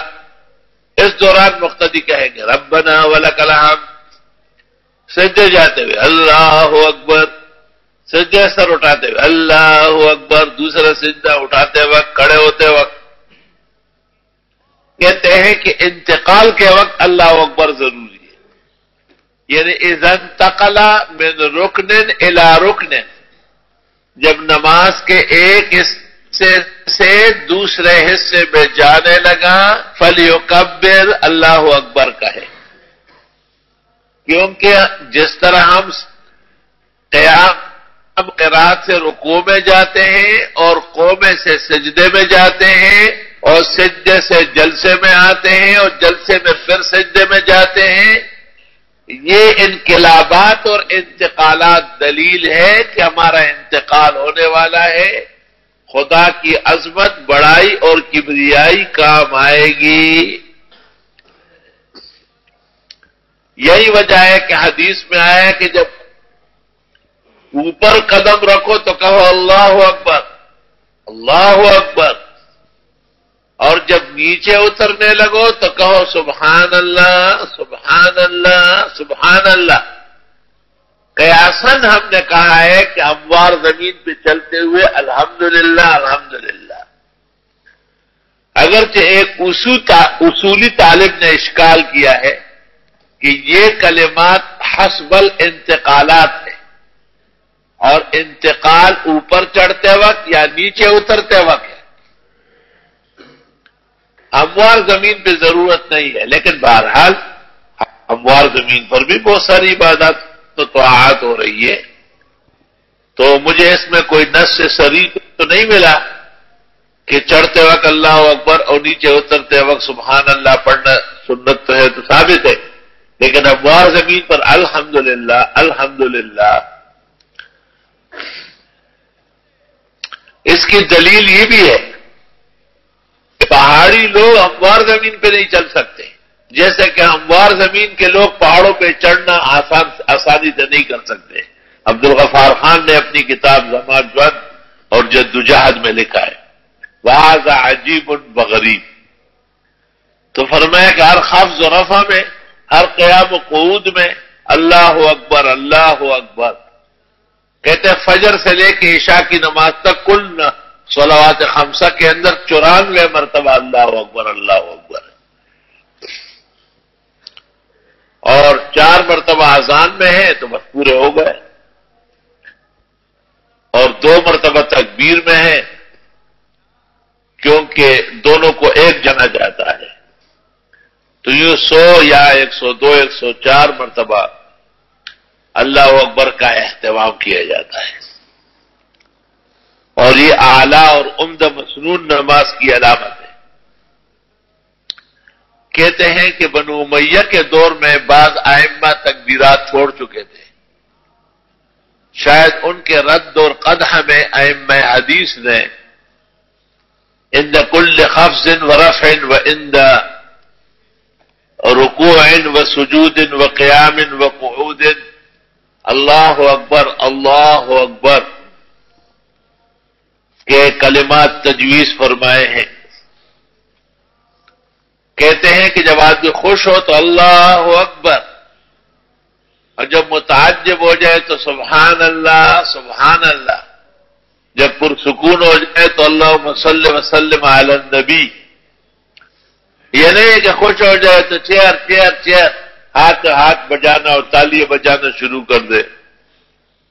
اس دوران مقتدی کہیں گے ربنا ولک الحمد، سجدے جاتے ہوئے اللہ اکبر، سجدے سر اٹھاتے ہوئے اللہ اکبر، دوسرا سجدہ اٹھاتے وقت، کھڑے ہوتے وقت. کہتے ہیں کہ انتقال کے وقت اللہ اکبر ضروری ہے. یعنی اذا انتقل من رکن الی رکن، جب نماز کے ایک حصے سے دوسرے حصے میں جانے لگا فلیکبر، اللہ اکبر کہے. کیونکہ جس طرح ہم قرات سے رکوع میں جاتے ہیں اور قومے سے سجدے میں جاتے ہیں اور سجدے سے جلسے میں آتے ہیں اور جلسے میں پھر سجدے میں جاتے ہیں، یہ انقلابات اور انتقالات دلیل ہے کہ ہمارا انتقال ہونے والا ہے. خدا کی عظمت، بڑائی اور کبریائی کام آئے گی. یہی وجہ ہے کہ حدیث میں آیا ہے کہ جب اوپر قدم رکھو تو کہو اللہ اکبر، اللہ اکبر، اور جب نیچے اترنے لگو تو کہو سبحان اللہ، سبحان اللہ، سبحان اللہ. قیاساً ہم نے کہا ہے کہ ہموار زمین پہ چلتے ہوئے الحمدللہ الحمدللہ. اگرچہ ایک اصولی طالب نے اشکال کیا ہے کہ یہ کلمات حسب الانتقالات ہیں، اور انتقال اوپر چڑھتے وقت یا نیچے اترتے وقت ہے. ہموار زمین پہ ضرورت نہیں ہے، لیکن بہرحال ہموار زمین پر بھی بہت ساری عبادات تو طاعات ہو رہی ہے. تو مجھے اس میں کوئی نص صریح تو نہیں ملا کہ چڑھتے وقت اللہ اکبر اور نیچے اترتے وقت سبحان اللہ پڑھنا سنت تو ہے، تو ثابت ہے. لیکن ہموار زمین پر الحمدللہ الحمدللہ. اس کی دلیل یہ بھی ہے کہ پہاڑی لوگ ہموار زمین پہ نہیں چل سکتے، جیسے کہ ہموار زمین کے لوگ پہاڑوں پہ چڑھنا آسانی سے نہیں کر سکتے. عبدالغفار خان نے اپنی کتاب زمان جد اور جدوجہد میں لکھا ہے وَهَذَا عَجِيبٌ وَغَرِيبٌ. تو فرمایا کہ ہر خفض و رفع میں، ہر قیام و قعود میں اللہ اکبر اللہ اکبر. کہتے ہیں فجر سے لے کے عشاء کی نماز تک کل صلوات خمسہ کے اندر 94 مرتبہ اللہ اکبر اللہ اکبر، اور 4 مرتبہ اذان میں ہے تو بس پورے ہو گئے، اور 2 مرتبہ تکبیر میں ہے کیونکہ دونوں کو ایک جنا جاتا ہے. تو یوں 100 یا 102 104 مرتبہ اللہ اکبر کا اہتمام کیا جاتا ہے. اور یہ اعلیٰ اور عمدہ مسنون نماز کی علامت ہے. کہتے ہیں کہ بنو امیہ کے دور میں بعض ائمہ تکبیرات چھوڑ چکے تھے. شاید ان کے رد اور قدح میں ائمہ حدیث نے عند کل خفض و رفع و عند رکوع و سجود و قیام و قعود اللہ اکبر اللہ اکبر کے کلمات تجویز فرمائے ہیں. کہتے ہیں کہ جب آدمی خوش ہو تو اللہ اکبر، اور جب متعجب ہو جائے تو سبحان اللہ سبحان اللہ، جب پرسکون ہو جائے تو اللہم صلی وسلم علی النبی. یہ نہیں کہ خوش ہو جائے تو چیئر چیئر چیئر ہاتھ بجانا اور تالیاں بجانا شروع کر دے.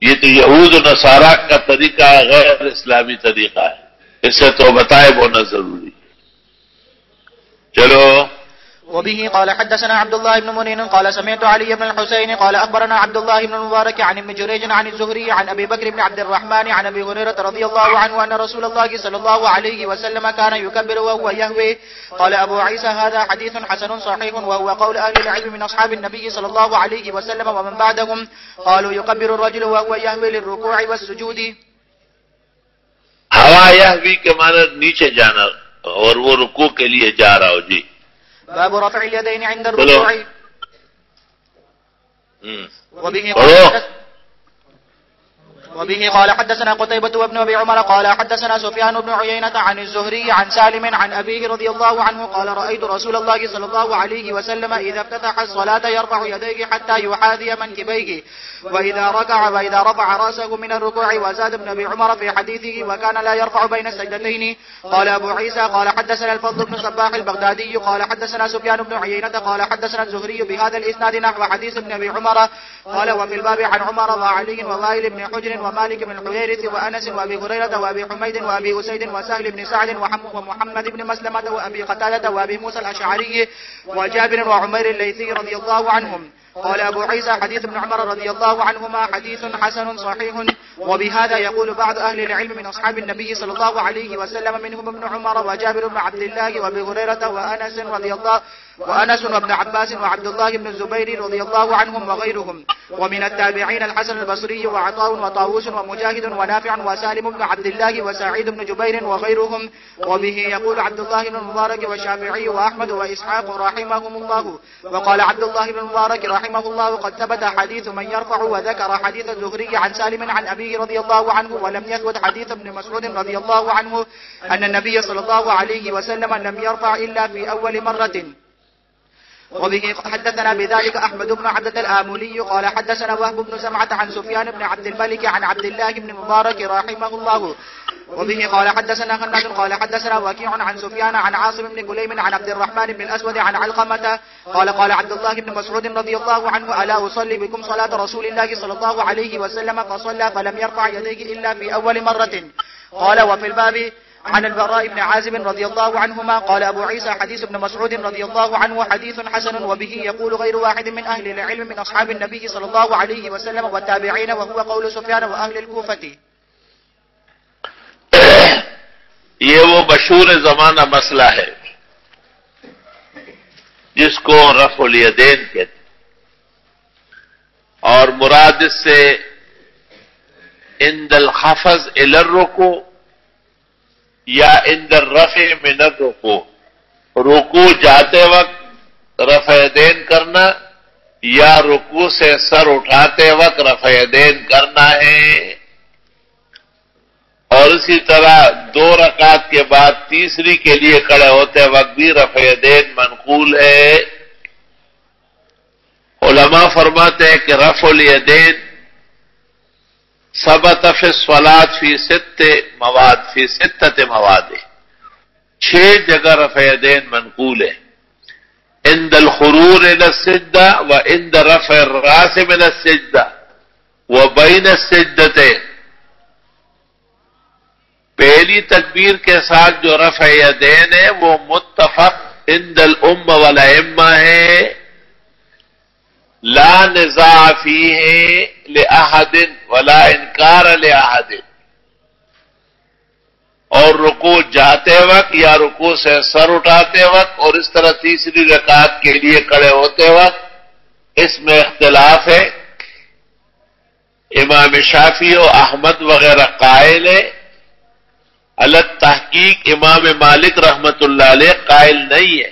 یہ تو یہود و نصارہ کا طریقہ غیر اسلامی طریقہ ہے. اس سے تو بتائے ہونا ضروری ہے. چلو. وبه قال حدثنا عبد الله بن منين قال سمعت علي بن الحسين قال أخبرنا عبد الله بن المبارك عن ابن جريج عن الزهري عن أبي بكر بن عبد الرحمن عن أبي هريرة رضي الله عنه أن رسول الله صلى الله عليه وسلم كان يكبر وهو يهوي. قال أبو عيسى هذا حديث حسن صحيح وهو قول أهل العلم من أصحاب النبي صلى الله عليه وسلم ومن بعدهم قالوا يكبر الرجل وهو يهوي للركوع والسجود. ہوا یہوی کے معنی نیچے جانا اور وہ رکوع کے لیے جا رہا ہو. جی. باب رفع اليدين عند الركوع. وبه قال حدثنا قتيبة وابن أبي عمر قال حدثنا سفيان بن عيينة عن الزهري عن سالم عن أبيه رضي الله عنه قال رأيت رسول الله صلى الله عليه وسلم إذا افتتح الصلاة يرفع يديه حتى يحاذي منكبيه وإذا ركع وإذا رفع رأسه من الركوع. وزاد ابن أبي عمر في حديثه وكان لا يرفع بين السجدتين. قال أبو عيسى قال حدثنا الفضل بن صباح البغدادي قال حدثنا سفيان بن عيينة قال حدثنا الزهري بهذا الإسناد نحو حديث ابن أبي عمر. قال وفي الباب عن عمر وعلي ووائل بن حجر ومالك بن الحويرث وأنس وأبي هريرة وأبي حميد وأبي أسيد وسهل بن سعد ومحمد بن مسلمة وأبي قتادة وأبي موسى الأشعري وجابر وعمير الليثي رضي الله عنهم. قال أبو عيسى حديث ابن عمر رضي الله عنهما حديث حسن صحيح. وبهذا يقول بعض أهل العلم من أصحاب النبي صلى الله عليه وسلم منهم ابن عمر وجابر بن عبد الله وأبي هريرة وأنس وابن عباس وعبد الله بن الزبير رضي الله عنهم وغيرهم. ومن التابعين الحسن البصري وعطاء وطاووس ومجاهد ونافع وسالم بن عبد الله وسعيد بن جبير وغيرهم. وبه يقول عبد الله بن المبارك والشافعي وأحمد وإسحاق رحمهم الله. وقال عبد الله بن المبارك رحمه الله قد ثبت حديث من يرفع وذكر حديث الزهري عن سالم عن أبيه رضي الله عنه ولم يثبت حديث ابن مسعود رضي الله عنه أن النبي صلى الله عليه وسلم لم يرفع إلا في أول مرة. وبه حدثنا بذلك أحمد بن عبدة الآملي قال حدثنا وهب بن سمعة عن سفيان بن عبد الملك عن عبد الله بن مبارك رحمه الله. وبه قال حدثنا خناد قال حدثنا وكيع عن سفيان عن عاصم بن كليم عن عبد الرحمن بن الأسود عن علقمة قال عبد الله بن مسعود رضي الله عنه ألا أصلي بكم صلاة رسول الله صلى الله عليه وسلم فصلى فلم يرفع يديه إلا في أول مرة. قال وفي الباب عن البراء بن عازب رضي الله عنهما. قال أبو عيسى حديث ابن مسعود رضي الله عنه حديث حسن. وبه يقول غير واحد من أهل العلم من أصحاب النبي صلى الله عليه وسلم والتابعين وهو قول سفيان وأهل الكوفة. یہ وہ مشہور زمانہ مسئلہ ہے جس کو رفع الیدین کہتے ہیں، اور مراد اس سے عند الخفض الی الرکوع یا عند الرفع من الرکوع، رکوع جاتے وقت رفع یدین کرنا یا رکوع سے سر اٹھاتے وقت رفع یدین کرنا ہے. اور اسی طرح 2 رکعت کے بعد تیسری کے لیے کھڑے ہوتے وقت بھی رفع یدین منقول ہے. علماء فرماتے ہیں کہ رفع الیدین ثبت فی الصلاۃ فی 6 مواد 6 جگہ رفع یدین منقول ہے. عند الخرور الى السجدہ وعند رفع الراس من السجدہ وبین السجدتین. پہلی تکبیر کے ساتھ جو رفع یدین ہے وہ متفق عند الامہ والائمہ ہے، لا نزاع فیہ لأحد ولا انکار لأحد. اور رکوع جاتے وقت یا رکوع سے سر اٹھاتے وقت اور اس طرح تیسری رکعت کے لیے کھڑے ہوتے وقت اس میں اختلاف ہے. امام شافعی و احمد وغیرہ قائل ہے. الگ تحقیق امام مالک رحمت اللہ علیہ قائل نہیں ہے،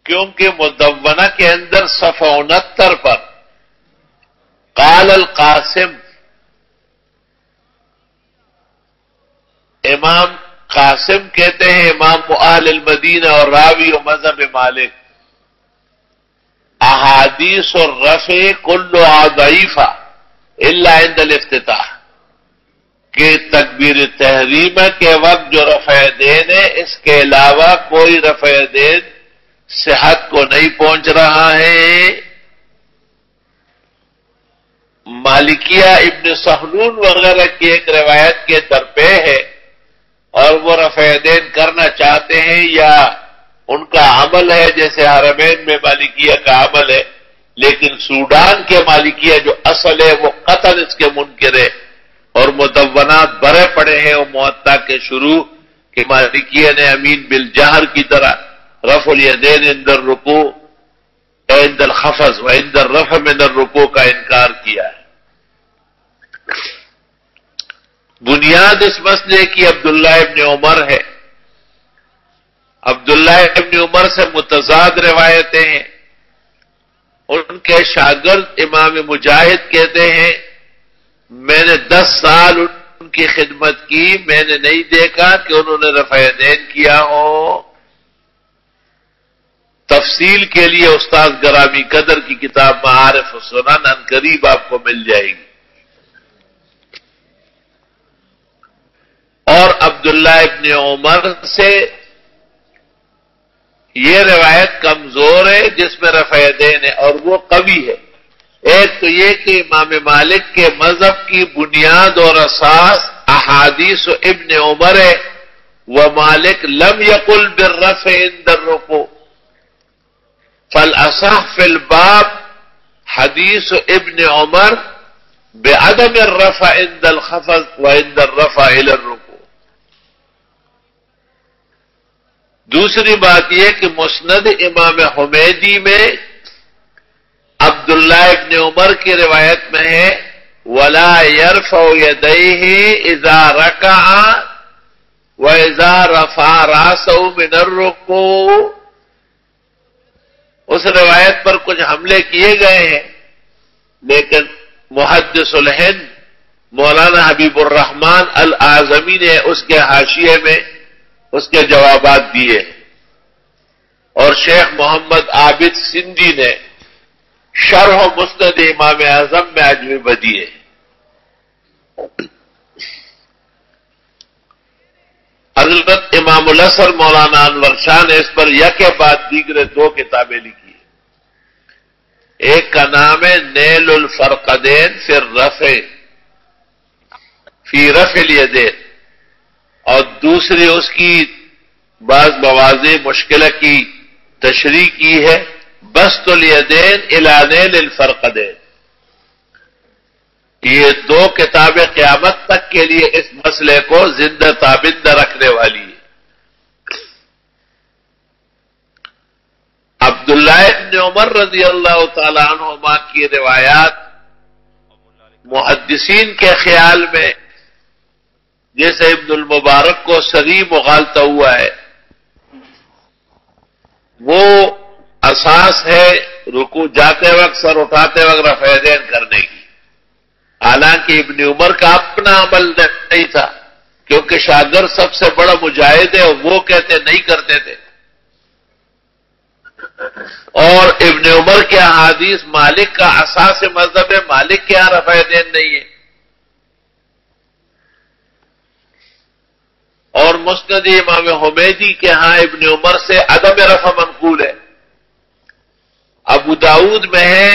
کیونکہ مدونہ کے اندر صفحہ 69 پر قال القاسم، امام قاسم کہتے ہیں امام اہل المدینہ اور راوی و مذہب مالک، احادیث الرفع کلها ضعیفہ الا عند الافتتاح، کہ تکبیر تحریمہ کے وقت جو رفع یدین ہے اس کے علاوہ کوئی رفع یدین صحت کو نہیں پہنچ رہا ہے. مالکیہ ابن سہلون وغیرہ کی ایک روایت کے درپے ہے اور وہ رفع یدین کرنا چاہتے ہیں یا ان کا عمل ہے، جیسے حرمین میں مالکیہ کا عمل ہے، لیکن سوڈان کے مالکیہ جو اصل ہے وہ قطعاً اس کے منکر ہے. اور مدونات بھرے پڑے ہیں وہ موطا کے شروع کہ مالکیہ نے امین بالجہر کی طرح رفع الیدین عند الرکوع عند الخفض و عند الرفع من الرکوع کا انکار کیا ہے. بنیاد اس مسئلے کی عبداللہ ابن عمر ہے. عبداللہ ابن عمر سے متضاد روایتیں ہیں. ان ان کے شاگرد امام مجاہد کہتے ہیں میں نے 10 سال ان کی خدمت کی، میں نے نہیں دیکھا کہ انہوں نے رفع یدین کیا ہو۔ تفصیل کے لیے استاد گرامی قدر کی کتاب معارف السنن ان قریب آپ کو مل جائے گی۔ اور عبداللہ ابن عمر سے یہ روایت کمزور ہے جس میں رفع یدین ہے، اور وہ قوی ہے۔ ایک تو یہ کہ امام مالک کے مذہب کی بنیاد اور اساس احادیث ابن عمر ہے، ومالک لم یقل بالرفع عند الرکوع، فالاصح فی الباب حدیث ابن عمر بعدم الرفع عند الخفض وعند الرفع الى الرکوع۔ دوسری بات یہ کہ مسند امام حمیدی میں عبداللہ ابن عمر کی روایت میں ہے وَلَا يَرْفَعُ يَدَيْهِ إِذَا رَكَعَ وَإِذَا رَفَعَ رَأْسَهُ مِنَ الرُّكُوعِ۔ اس روایت پر کچھ حملے کیے گئے ہیں، لیکن محدث الہند مولانا حبیب الرحمان الاعظمی نے اس کے حاشیے میں اس کے جوابات دیے، اور شیخ محمد عابد سندھی نے شرح مسند امام اعظم میں اجوبہ دیے۔ حضرت امام الاثر مولانا انور شاہ نے اس پر یکے بعد دیگرے 2 کتابیں لکھی۔ ایک کا نام ہے نیل الفرقدین فی رفع الیدین، اور دوسری اس کی بعض مواضع مشکلہ کی تشریح کی ہے بسط الیدین الی نیل الفرقدین۔ یہ 2 کتابیں قیامت تک کے لیے اس مسئلے کو زندہ تابندہ رکھنے والی ہے۔ عبداللہ ابن عمر رضی اللہ تعالی عنہما کی روایات محدثین کے خیال میں جیسے ابن المبارک کو صریح مغالطہ ہوا ہے، وہ اساس ہے رکوع جاتے وقت سر اٹھاتے وقت رفع یدین کرنے کی، حالانکہ ابن عمر کا اپنا عمل نہیں تھا، کیونکہ شاگرد سب سے بڑا مجاہد ہے اور وہ کہتے نہیں کرتے تھے، اور ابن عمر کے احادیث مالک کا اساس مذہب ہے، مالک کے یہاں رفع یدین نہیں ہے، اور مسند امام حمیدی کے ہاں ابن عمر سے عدم رفع منقول ہے۔ ابو داؤد میں ہے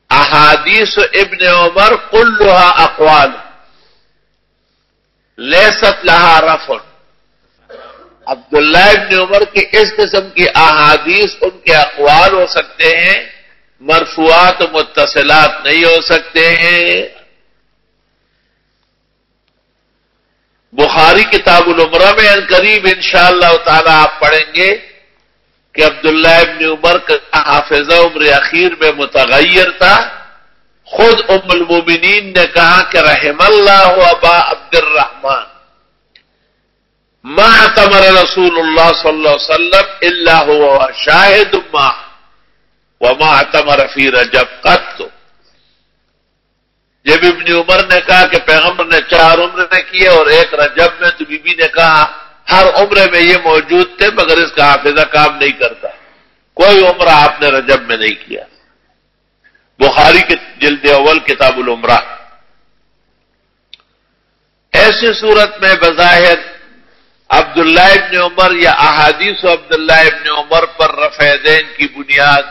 احادیث ابن عمر كلها اقوال لیست لها رفع۔ عبداللہ ابن عمر کی اس قسم کی احادیث ان کے اقوال ہو سکتے ہیں، مرفوعات و متصلات نہیں ہو سکتے ہیں۔ بخاری کتاب العمرہ میں قریب انشاءاللہ تعالی آپ پڑھیں گے کہ عبداللہ ابن عمر کا حافظہ عمر اخیر میں متغیر تھا۔ خود ام المومنین نے کہا کہ رحم اللہ ابا عبد الرحمن ما اعتمر رسول اللہ صلی اللہ علیہ وسلم الا هو شاہد ما وما اعتمر فی رجب قط۔ جب ابن عمر نے کہا کہ پیغمبر نے 4 عمرے کیے اور 1 رجب میں، تو بی بی نے کہا ہر عمرے میں یہ موجود تھے مگر اس کا حافظہ کام نہیں کرتا، کوئی عمرہ آپ نے رجب میں نہیں کیا۔ بخاری کے جلد اول کتاب العمرہ۔ ایسی صورت میں بظاہر عبداللہ ابن عمر یا احادیث عبداللہ ابن عمر پر رفع یدین کی بنیاد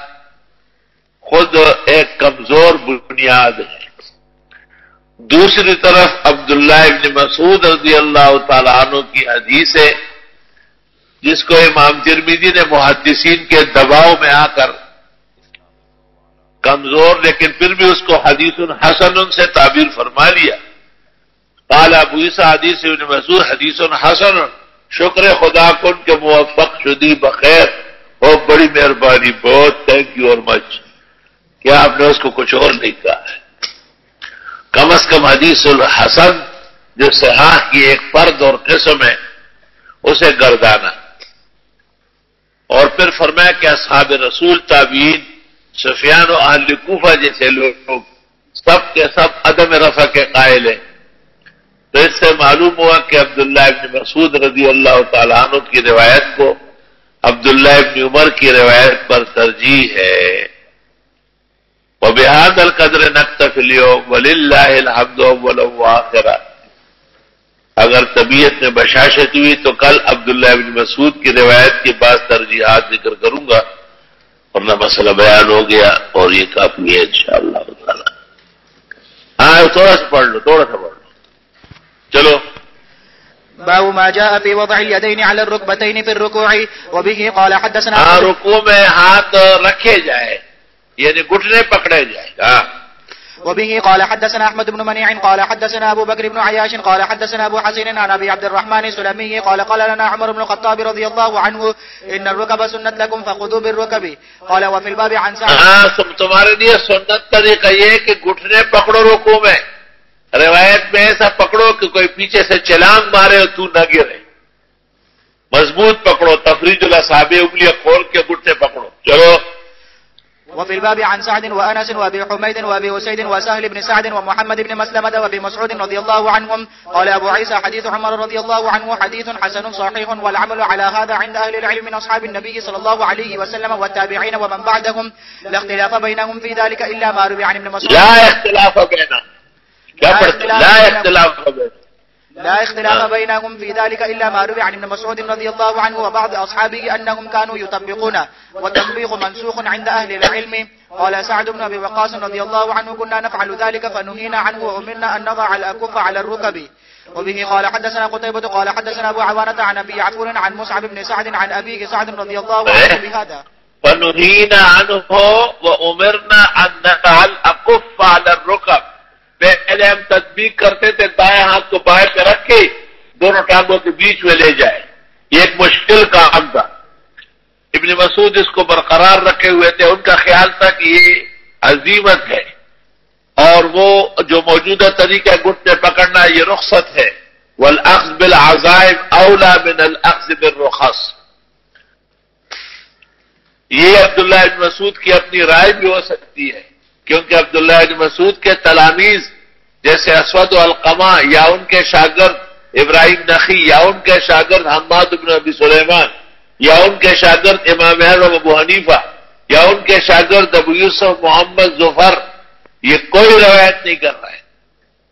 خود ایک کمزور بنیاد ہے۔ دوسری طرف عبداللہ ابن مسعود رضی اللہ تعالیٰ عنہ کی حدیث ہے جس کو امام ترمذی نے محدثین کے دباؤ میں آ کر کمزور لیکن پھر بھی اس کو حدیث حسن سے تعبیر فرما لیا۔ قال ابو عیسیٰ حدیث ابن مسعود حدیث حسن، شکر خدا کن کے موفق شدی بخیر، بہت بڑی مہربانی، بہت تھینک یو اور مچ، کیا آپ نے اس کو کچھ اور نہیں کہا ہے؟ کم از کم حدیث الحسن جو صحاح کی ایک فرد اور قسم ہے اسے گردانا۔ اور پھر فرمایا کہ اصحاب رسول تابعین سفیان و اہل کوفہ جیسے لوگ سب کے سب عدم رفع کے قائل ہیں. تو اس سے معلوم ہوا کہ عبداللہ ابن مسعود رضی اللہ تعالیٰ عنہ کی روایت کو عبداللہ ابن عمر کی روایت پر ترجیح ہے. وبهذا القدر نكتفي اليوم ولله الحمد أولا وآخرا. اگر طبیعت میں بشاشت ہوئی تو کل عبداللہ ابن مسعود کی روایت کے بعد ترجیحات ذکر کروں گا، ورنہ مسئلہ بیان ہو گیا اور یہ کافی ہے انشاءاللہ تعالی. ہاں تھوڑا سا پڑھ لو. چلو. باب ما جاء في وضع اليدين على الركبتين في الركوع وبه قال حدثنا. رکوع میں ہاتھ رکھے جائے یعنی گھٹنے پکڑے جائے. وبه قال حدثنا احمد بن منيع قال حدثنا ابو بكر بن عياش قال حدثنا ابو حسين عن ابي عبد الرحمن السلمي قال قال لنا عمر بن الخطاب رضي الله عنه ان الركب سنة لكم فخذوا بالركب. قال وفي الباب عن سعد. تمہارے لیے سنت طریقہ یہ کہ گھٹنے پکڑو رکوع میں. روایت میں ایسا پکڑو کہ کوئی پیچھے سے چلانگ مارے اور تو نہ گرے. مضبوط پکڑو. تفریج الاصابع انگلیاں کھول کے گھٹنے پکڑو. چلو. وفي الباب عن سعد وأنس وأبي حميد وأبي أسيد وسهل بن سعد ومحمد بن مسلمة وأبي مسعود رضي الله عنهم. قال أبو عيسى حديث عمر رضي الله عنه حديث حسن صحيح والعمل على هذا عند أهل العلم من أصحاب النبي صلى الله عليه وسلم والتابعين ومن بعدهم لا اختلاف بينهم في ذلك إلا ما روي عن ابن مسعود. لا اختلاف بينهم. لا اختلاف بينهم في ذلك إلا ما روي عن ابن مسعود رضي الله عنه وبعض أصحابه أنهم كانوا يطبقون والتطبيق منسوخ عند أهل العلم. قال سعد بن أبي وقاص رضي الله عنه كنا نفعل ذلك فنهينا عنه وأمرنا أن نضع الأكف على الركب. وبه قال حدثنا قتيبة قال حدثنا أبو عوانة عن أبي عفور عن مصعب بن سعد عن أبيه سعد رضي الله عنه بهذا. فنهينا عنه وأمرنا أن نضع الأكف على الركب. پہلے ہم تطبیق کرتے تھے دائیں ہاتھ کو بائیں پہ رکھ کے دونوں ٹانگوں کے بیچ میں لے جائے. یہ ایک مشکل کام تھا. ابن مسعود اس کو برقرار رکھے ہوئے تھے. ان کا خیال تھا کہ یہ عزیمت ہے اور وہ جو موجودہ طریقہ گھٹنے پکڑنا یہ رخصت ہے. والاخذ بالعزائم اولا من الاخذ بالرخص. یہ عبداللہ ابن مسعود کی اپنی رائے بھی ہو سکتی ہے کیونکہ عبداللہ ابن مسعود کے تلاميذ جیسے اسود و علقمہ یا ان کے شاگرد ابراہیم نخی یا ان کے شاگرد حماد بن ابی سلیمان یا ان کے شاگرد امام اعظم ابو حنیفہ یا ان کے شاگرد ابو یوسف محمد ظفر یہ کوئی روایت نہیں کر رہا ہے.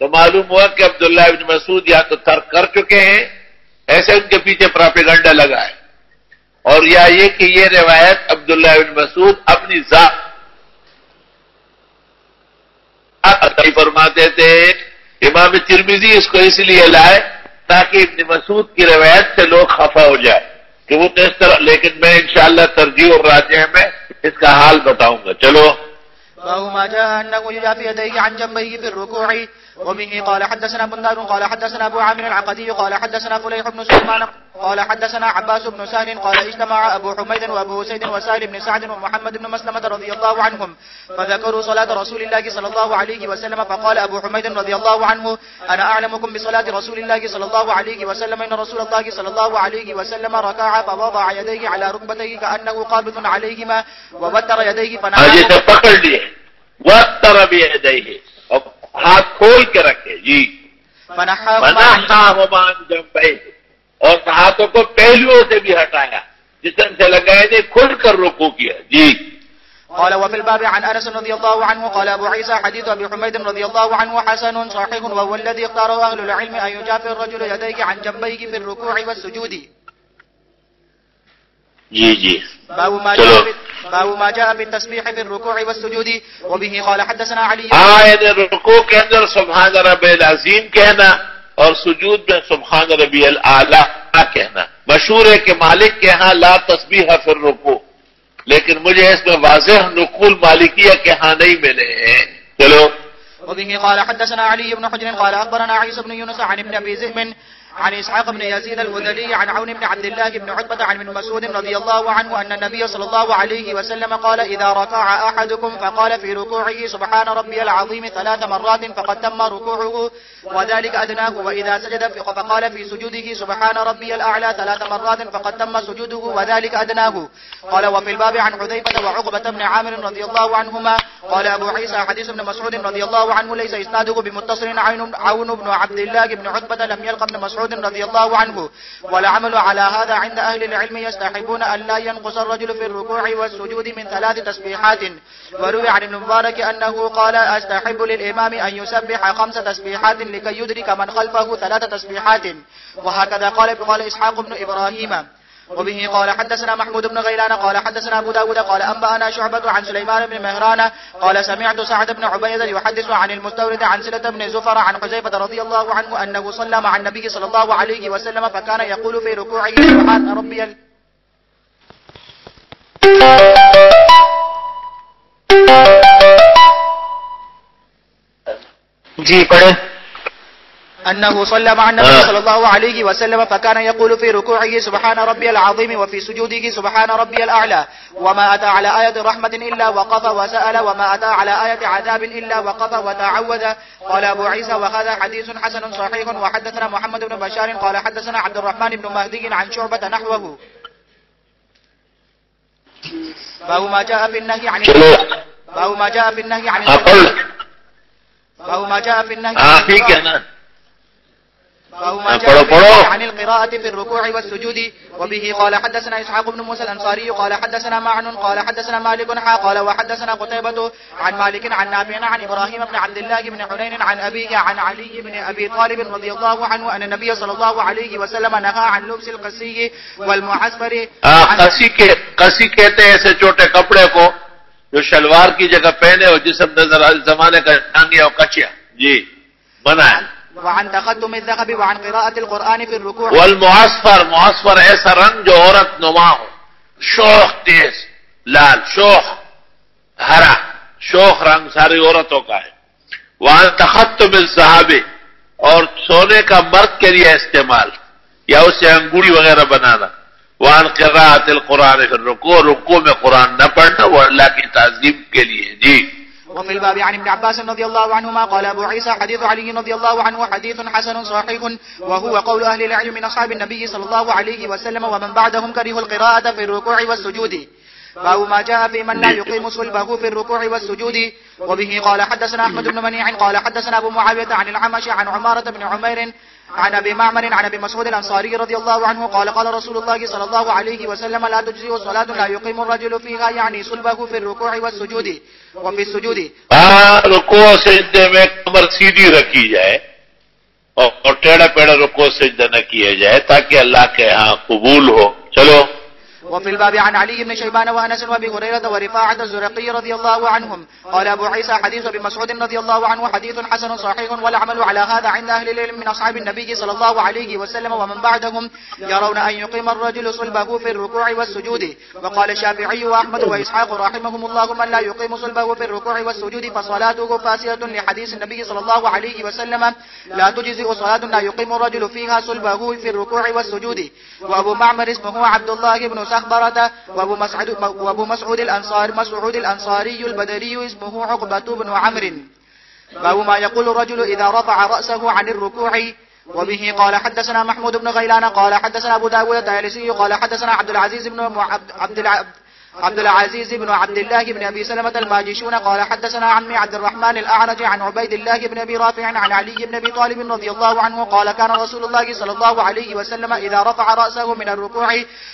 تو معلوم ہوا کہ عبداللہ ابن مسعود یا تو ترک کر چکے ہیں ایسے ان کے پیچھے پراپیگنڈا لگا ہے اور یا یہ کہ یہ روایت عبداللہ ابن مسعود اپنی ذات فرماتے تھے. امام ترمذی اس کو اس لیے لائے تاکہ ابن مسعود کی روایت سے لوگ خفا ہو جائے کہ وہ تو اس طرح. لیکن میں انشاءاللہ ترجیح اور راجح میں اس کا حال بتاؤں گا. چلو. باب ما جاء أنه يجافي يديه عن جنبيه في الركوع. وبه قال حدثنا بندار قال حدثنا أبو عامر العقدي قال حدثنا فليح بن سليمان قال حدثنا عباس بن سهل قال اجتمع أبو حميد وأبو سيد وسهل بن سعد ومحمد بن مسلمة رضي الله عنهم فذكروا صلاة رسول الله صلى الله عليه وسلم. فقال أبو حميد رضي الله عنه أنا أعلمكم بصلاة رسول الله صلى الله عليه وسلم إن رسول الله صلى الله عليه وسلم ركع فوضع يديه على ركبتيه كأنه قابض عليهما ووتر يديه وتر بيديه ہاتھ کھول کے رکھے. جی. فنحاهما عن جنبيه اور ہاتھوں کو پہلوؤں سے بھی ہٹایا جسم سے لگائے تھے کھل کر رکوع کیا. جی. قال وفي الباب عن انس رضي الله عنه قال ابو عيسى حديث ابي حميد رضي الله عنه حسن صحيح وهو الذي اختاره اهل العلم ان يجافي الرجل يديه عن جنبيه في الركوع والسجود. جی. باب ما جاء بالتسبيح في الركوع والسجود. وبه قال حدثنا علي. یعنی رکوع کے اندر سبحان ربی العظیم کہنا اور سجود میں سبحان ربی الاعلی کہنا. مشہور ہے کہ مالک کے ہاں لا تسبیح فی الرکوع لیکن مجھے اس میں واضح نقول مالکیہ کے ہاں نہیں ملے ہیں. چلو. وبه قال حدثنا علي بن حجر قال اخبرنا عيسى بن يونس عن ابن ابي ذئب عن إسحاق بن يزيد الهذلي عن عون بن عبد الله بن عتبة عن ابن مسعود رضي الله عنه أن النبي صلى الله عليه وسلم قال إذا ركع أحدكم فقال في ركوعه سبحان ربي العظيم 3 مرات فقد تم ركوعه وذلك أدناه، وإذا سجد فقال في سجوده سبحان ربي الأعلى 3 مرات فقد تم سجوده وذلك أدناه. قال وفي الباب عن حذيفة وعقبة بن عامر رضي الله عنهما. قال أبو عيسى حديث ابن مسعود رضي الله عنه ليس إسناده بمتصل. عون بن عبد الله بن عتبة لم يلق ابن مسعود رضي الله عنه، والعمل على هذا عند أهل العلم يستحبون أن لا ينقص الرجل في الركوع والسجود من 3 تسبيحات. وروي عن ابن مبارك أنه قال أستحب للإمام أن يسبح 5 تسبيحات لكي يدرك من خلفه 3 تسبيحات. وهكذا قال إسحاق بن إبراهيم. وبه قال حدثنا محمود بن غيلان قال حدثنا أبو داود قال أنبأنا شعبة عن سليمان بن مهران قال سمعت سعد بن عبيدة يحدث عن المستورد عن سلة بن زفر عن حذيفة رضي الله عنه أنه صلى مع النبي صلى الله عليه وسلم فكان يقول في ركوعه سبحان ربي جی پڑھیں. أنه صلى مع النبي صلى الله عليه وسلم فكان يقول في ركوعه سبحان ربي العظيم وفي سجوده سبحان ربي الأعلى. وما أتى على آية رحمة إلا وقف وسأل، وما أتى على آية عذاب إلا وقف وتعوذ. قال أبو عيسى وهذا حديث حسن صحيح. وحدثنا محمد بن بشار قال حدثنا عبد الرحمن بن مهدي عن شعبة نحوه. باب ما جاء في النهي عن باب ما جاء في النهي عن باب ما جاء في النهي عن القراءة في الركوع والسجود. وبه قال حدثنا إسحاق بن موسى الأنصاري قال حدثنا معن قال حدثنا مالك قال وحدثنا قتيبة عن مالك عن نافع عن إبراهيم بن عبد الله بن حنين عن أبيه عن علي بن أبي طالب رضي الله عنه أن النبي صلى الله عليه وسلم نهى عن لبس القسي والمعسفر. قسی کہتے ہیں ایسے چھوٹے کپڑے کو جو شلوار کی جگہ پہنے اور جسم نظر زمانے کا ٹانگیا اور کچیا. جی منع ہے. وعن تختم الذهب وعن قراءة القرآن في الركوع. والمعصفر ایسا رنگ جو عورت نما ہو، شوخ تیز لال، شوخ ہرا، شوخ رنگ ساری عورتوں کا ہے. وعن تختم الذهب اور سونے کا مرد کے لیے استعمال یا اسے انگوری وغیرہ بنانا. وعن قراءة القرآن في الركوع، رکوع میں قرآن نہ پڑھنا، وہ اللہ کی تعظیم کے لیے. جی. وفي الباب عن ابن عباس رضي الله عنهما قال أبو عيسى حديث علي رضي الله عنه حديث حسن صحيح، وهو قول أهل العلم من أصحاب النبي صلى الله عليه وسلم ومن بعدهم كرهوا القراءة في الركوع والسجود. باب ما جاء في من لا يقيم صلبه في الركوع والسجود. وبه قال حدثنا أحمد بن منيع قال حدثنا أبو معاوية عن العمش عن عمارة بن عمير عن أبي معمر عن أبي مسعود الأنصاري رضي الله عنه قال قال رسول الله صلى الله عليه وسلم لا تجزئ صلاة لا يقيم الرجل فيها يعني صلبه في الركوع والسجود. وفي السجود رکوع سجدے میں کمر سیدھی رکھی جائے اور ٹیڑھا پیڑا رکوع سجدہ نہ کیا جائے تاکہ اللہ کے ہاں قبول ہو. چلو. وفي الباب عن علي بن شيبان وأنس وأبي هريرة ورفاعة الزرقي رضي الله عنهم. قال أبو عيسى حديث ابن مسعود رضي الله عنه حديث حسن صحيح، والعمل على هذا عند أهل العلم من أصحاب النبي صلى الله عليه وسلم ومن بعدهم يرون أن يقيم الرجل صلبه في الركوع والسجود. وقال الشافعي وأحمد وإسحاق رحمهم الله من لا يقيم صلبه في الركوع والسجود فصلاته فاسدة لحديث النبي صلى الله عليه وسلم لا تجزئ صلاة لا يقيم الرجل فيها صلبه في الركوع والسجود. وأبو معمر اسمه عبد الله بن سخبرة. وأبو مسعود الأنصاري البدري اسمه عقبة بن عمرو. باب ما يقول الرجل إذا رفع رأسه عن الركوع. وبه قال حدثنا محمود بن غيلان قال حدثنا أبو داود الطيالسي قال حدثنا عبد العزيز بن عبد الله بن أبي سلمة الماجشون قال حدثنا عمي عبد الرحمن الأعرج عن عبيد الله بن أبي رافع عن علي بن أبي طالب رضي الله عنه قال كان رسول الله صلى الله عليه وسلم إذا رفع رأسه من الركوع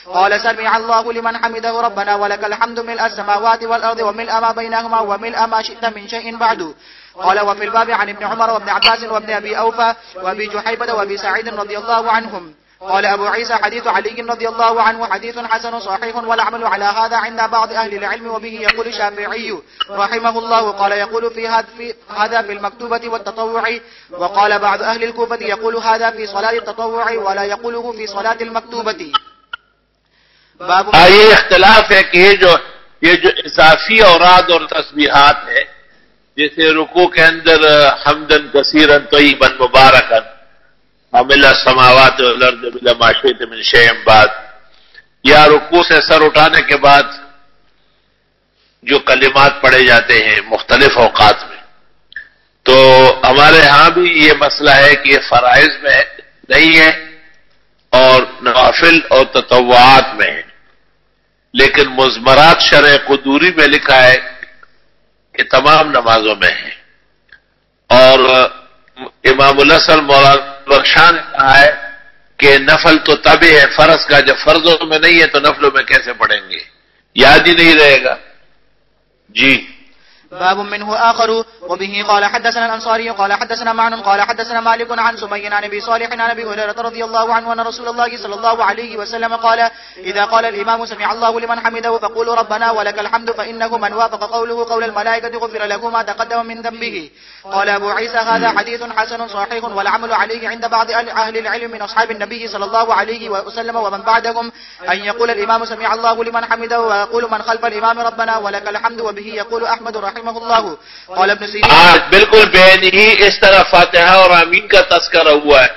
قال سمع الله لمن حمده ربنا ولك الحمد ملء السماوات والأرض وملء ما بينهما وملء ما شئت من شيء بعد. قال وفي الباب عن ابن عمر وابن عباس وابن أبي أوفى وأبي جحيفة وأبي سعيد رضي الله عنهم. قال أبو عيسى حديث علي رضي الله عنه حديث حسن صحيح، والعمل على هذا عند بعض أهل العلم. وبه يقول الشافعي رحمه الله قال يقول في هذا في المكتوبة والتطوع. وقال بعض أهل الكوفة يقول هذا في صلاة التطوع ولا يقوله في صلاة المكتوبة. یہ اختلاف ہے کہ یہ جو اضافی اوراد اور تسبیحات ہے، جیسے رکوع کے اندر حمدن کثیرن طیبن مبارکن، وملء السماوات والارض بلا ما شئت من شيء بعد، یا رکوع سے سر اٹھانے کے بعد جو کلمات پڑھے جاتے ہیں مختلف اوقات میں، تو ہمارے ہاں بھی یہ مسئلہ ہے کہ یہ فرائض میں نہیں ہے اور نوافل اور تطوعات میں ہے، لیکن مضمرات شرع قدوری میں لکھا ہے کہ تمام نمازوں میں ہے. اور امام الاصل مولانا بخشان نے کہا ہے کہ نفل تو تب ہے فرض کا، جب فرضوں میں نہیں ہے تو نفلوں میں کیسے پڑھیں گے، یاد ہی نہیں رہے گا. جی. باب منه آخر. وبه قال حدثنا الأنصاري قال حدثنا معن قال حدثنا مالك عن سمي عن أبي صالح عن أبي هريرة رضي الله عنه أن رسول الله صلى الله عليه وسلم قال إذا قال الإمام سمع الله لمن حمده فقولوا ربنا ولك الحمد، فإنه من وافق قوله قول الملائكة غفر له ما تقدم من ذنبه. قال أبو عيسى هذا حديث حسن صحيح والعمل عليه عند بعض أهل العلم من أصحاب النبي صلى الله عليه وسلم ومن بعدهم أن يقول الإمام سمع الله لمن حمده ويقول من خلف الإمام ربنا ولك الحمد، وبه يقول أحمد رحمه الله. قال ابن سيرين بالکل بین ہی اس طرح فاتحہ اور آمین کا تذکرہ ہوا ہے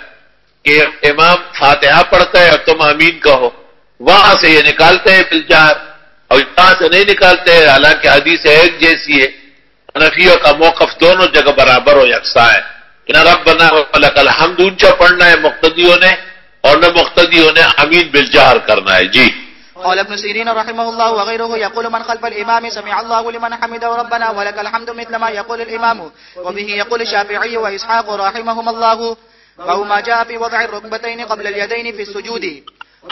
کہ امام فاتحہ پڑھتا ہے اور تم آمین کہو، وہاں سے یہ نکالتے ہیں بالجہر اور یہاں سے نہیں نکالتے ہیں، حالانکہ حدیث ایک جیسی ہے. حنفیوں کا موقف دونوں جگہ برابر و یکساں ہے کہ نہ ربنا ولک الحمد اونچا پڑھنا ہے مقتدیوں نے اور نہ مقتدیوں نے آمین بالجہر کرنا ہے. جی. قال ابن سيرين رحمه الله وغيره يقول من خلف الإمام سمع الله لمن حمده ربنا ولك الحمد مثل ما يقول الإمام، وبه يقول الشافعي وإسحاق رحمهم الله. وهو ما جاء في وضع الركبتين قبل اليدين في السجود.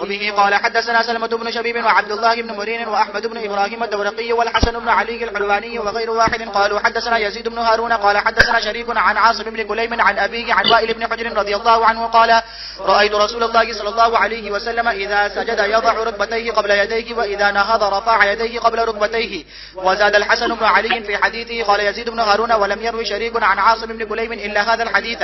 وبه قال حدثنا سلمة بن شبيب وعبد الله بن مرين وأحمد بن إبراهيم الدورقي والحسن بن علي الحلواني وغير واحد قالوا حدثنا يزيد بن هارون قال حدثنا شريك عن عاصم بن كليم عن أبيه عن وائل بن حجر رضي الله عنه قال رأيت رسول الله صلى الله عليه وسلم إذا سجد يضع ركبتيه قبل يديه وإذا نهض رفع يديه قبل ركبتيه. وزاد الحسن بن علي في حديثه قال يزيد بن هارون ولم يروي شريك عن عاصم بن كليم إلا هذا الحديث.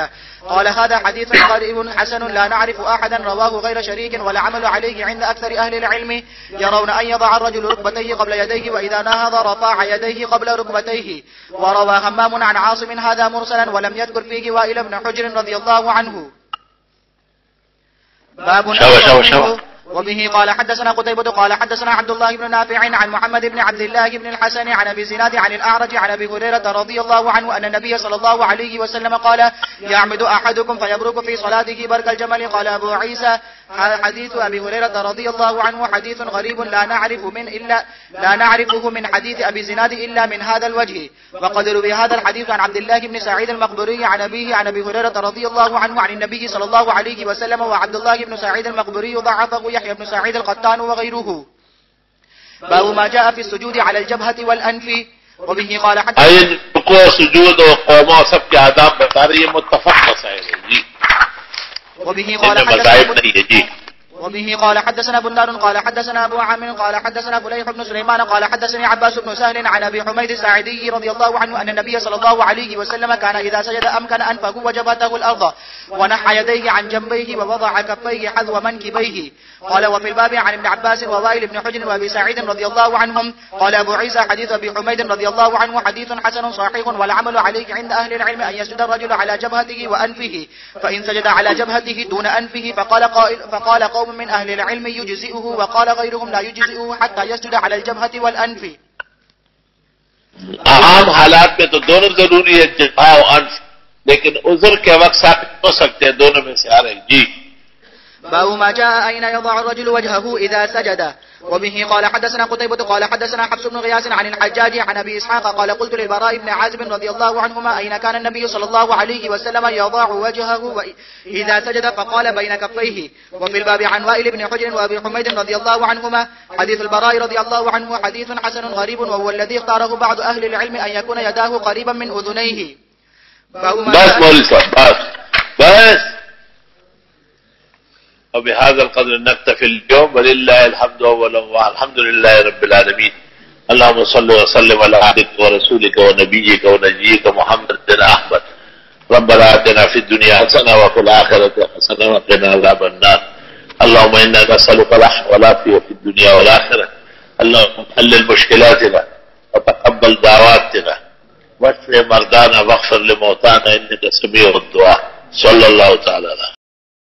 قال هذا حديث غريب حسن لا نعرف أحدا رواه غير شريك والعمل عليه عند أكثر أهل العلم يرون أن يضع الرجل ركبتيه قبل يديه وإذا نهض رفع يديه قبل ركبتيه. وروى همام عن عاصم هذا مرسلا ولم يذكر فيه وائل بن حجر رضي الله عنه. باب وبه قال حدثنا قتيبة قال حدثنا عبد الله بن نافع عن محمد بن عبد الله بن الحسن عن أبي زناد عن الأعرج عن أبي هريرة رضي الله عنه أن النبي صلى الله عليه وسلم قال يعمد أحدكم فيبرك في صلاته برك الجمل. قال أبو عيسى حديث أبي هريرة رضي الله عنه حديث غريب لا نعرفه من حديث أبي زناد إلا من هذا الوجه. وقد روي هذا الحديث عن عبد الله بن سعيد المقبري عن أبيه عن أبي هريرة رضي الله عنه عن النبي صلى الله عليه وسلم. وعبد الله بن سعيد المقبري ضعفه يحيى بن سعيد القطان وغيره. باب ما جاء في السجود على الجبهة والأنف. وبه قال حدثنا رکوع سجود و قوما سب کے آداب بتا رہی ہے، متفق مسائل ہے. جی. وبه قال حدثنا بندار قال حدثنا أبو عامر قال حدثنا فليح بن سليمان قال حدثني عباس بن سهل عن أبي حميد الساعدي رضي الله عنه أن النبي صلى الله عليه وسلم كان إذا سجد أمكن أنفه وجبهته الأرض ونحى يديه عن جنبيه ووضع كفيه حذو منكبيه. قال وفي الباب عن ابن عباس ووائل بن حجر وأبي سعيد رضي الله عنهم. قال أبو عيسى حديث أبي حميد رضي الله عنه حديث حسن صحيح والعمل عليه عند أهل العلم أن يسجد الرجل على جبهته وأنفه، فإن سجد على جبهته دون أنفه فقال قوم من أهل العلم يجزئه وقال غيرهم لا يجزئه حتى يسجد على الجبهة والأنف. عام حالات میں تو دونوں ضروری ہے، جبہہ و انف، لیکن عذر کے وقت ثابت ہو سکتے ہیں دونوں میں سے آ رہے. جی. باب ما جاء أين يضع الرجل وجهه إذا سجد. وبه قال حدثنا قتيبة قال حدثنا حفص بن غياث عن الحجاج عن أبي إسحاق قال قلت للبراء بن عازب رضي الله عنهما أين كان النبي صلى الله عليه وسلم يضع وجهه إذا سجد؟ فقال بين كفيه. وفي الباب عن وائل بن حجر وأبي حميد رضي الله عنهما حديث البراء رضي الله عنه حديث حسن غريب وهو الذي اختاره بعض أهل العلم أن يكون يداه قريبا من أذنيه. بس مولوی صاحب بس وبهذا القدر نكتفي اليوم ولله الحمد والحمد لله رب العالمين. اللهم صل وسلم على عبدك ورسولك ونبيك ونجيك محمد بن أحمد. ربنا آتنا في الدنيا حسنة وفي الآخرة حسنة وقنا عذاب النار. اللهم إنا نسألك العفو والعافية في الدنيا والآخرة. اللهم حلل مشكلاتنا وتقبل دعواتنا واشف مرضانا واغفر لموتانا إنك سميع الدعاء. صلى الله تعالى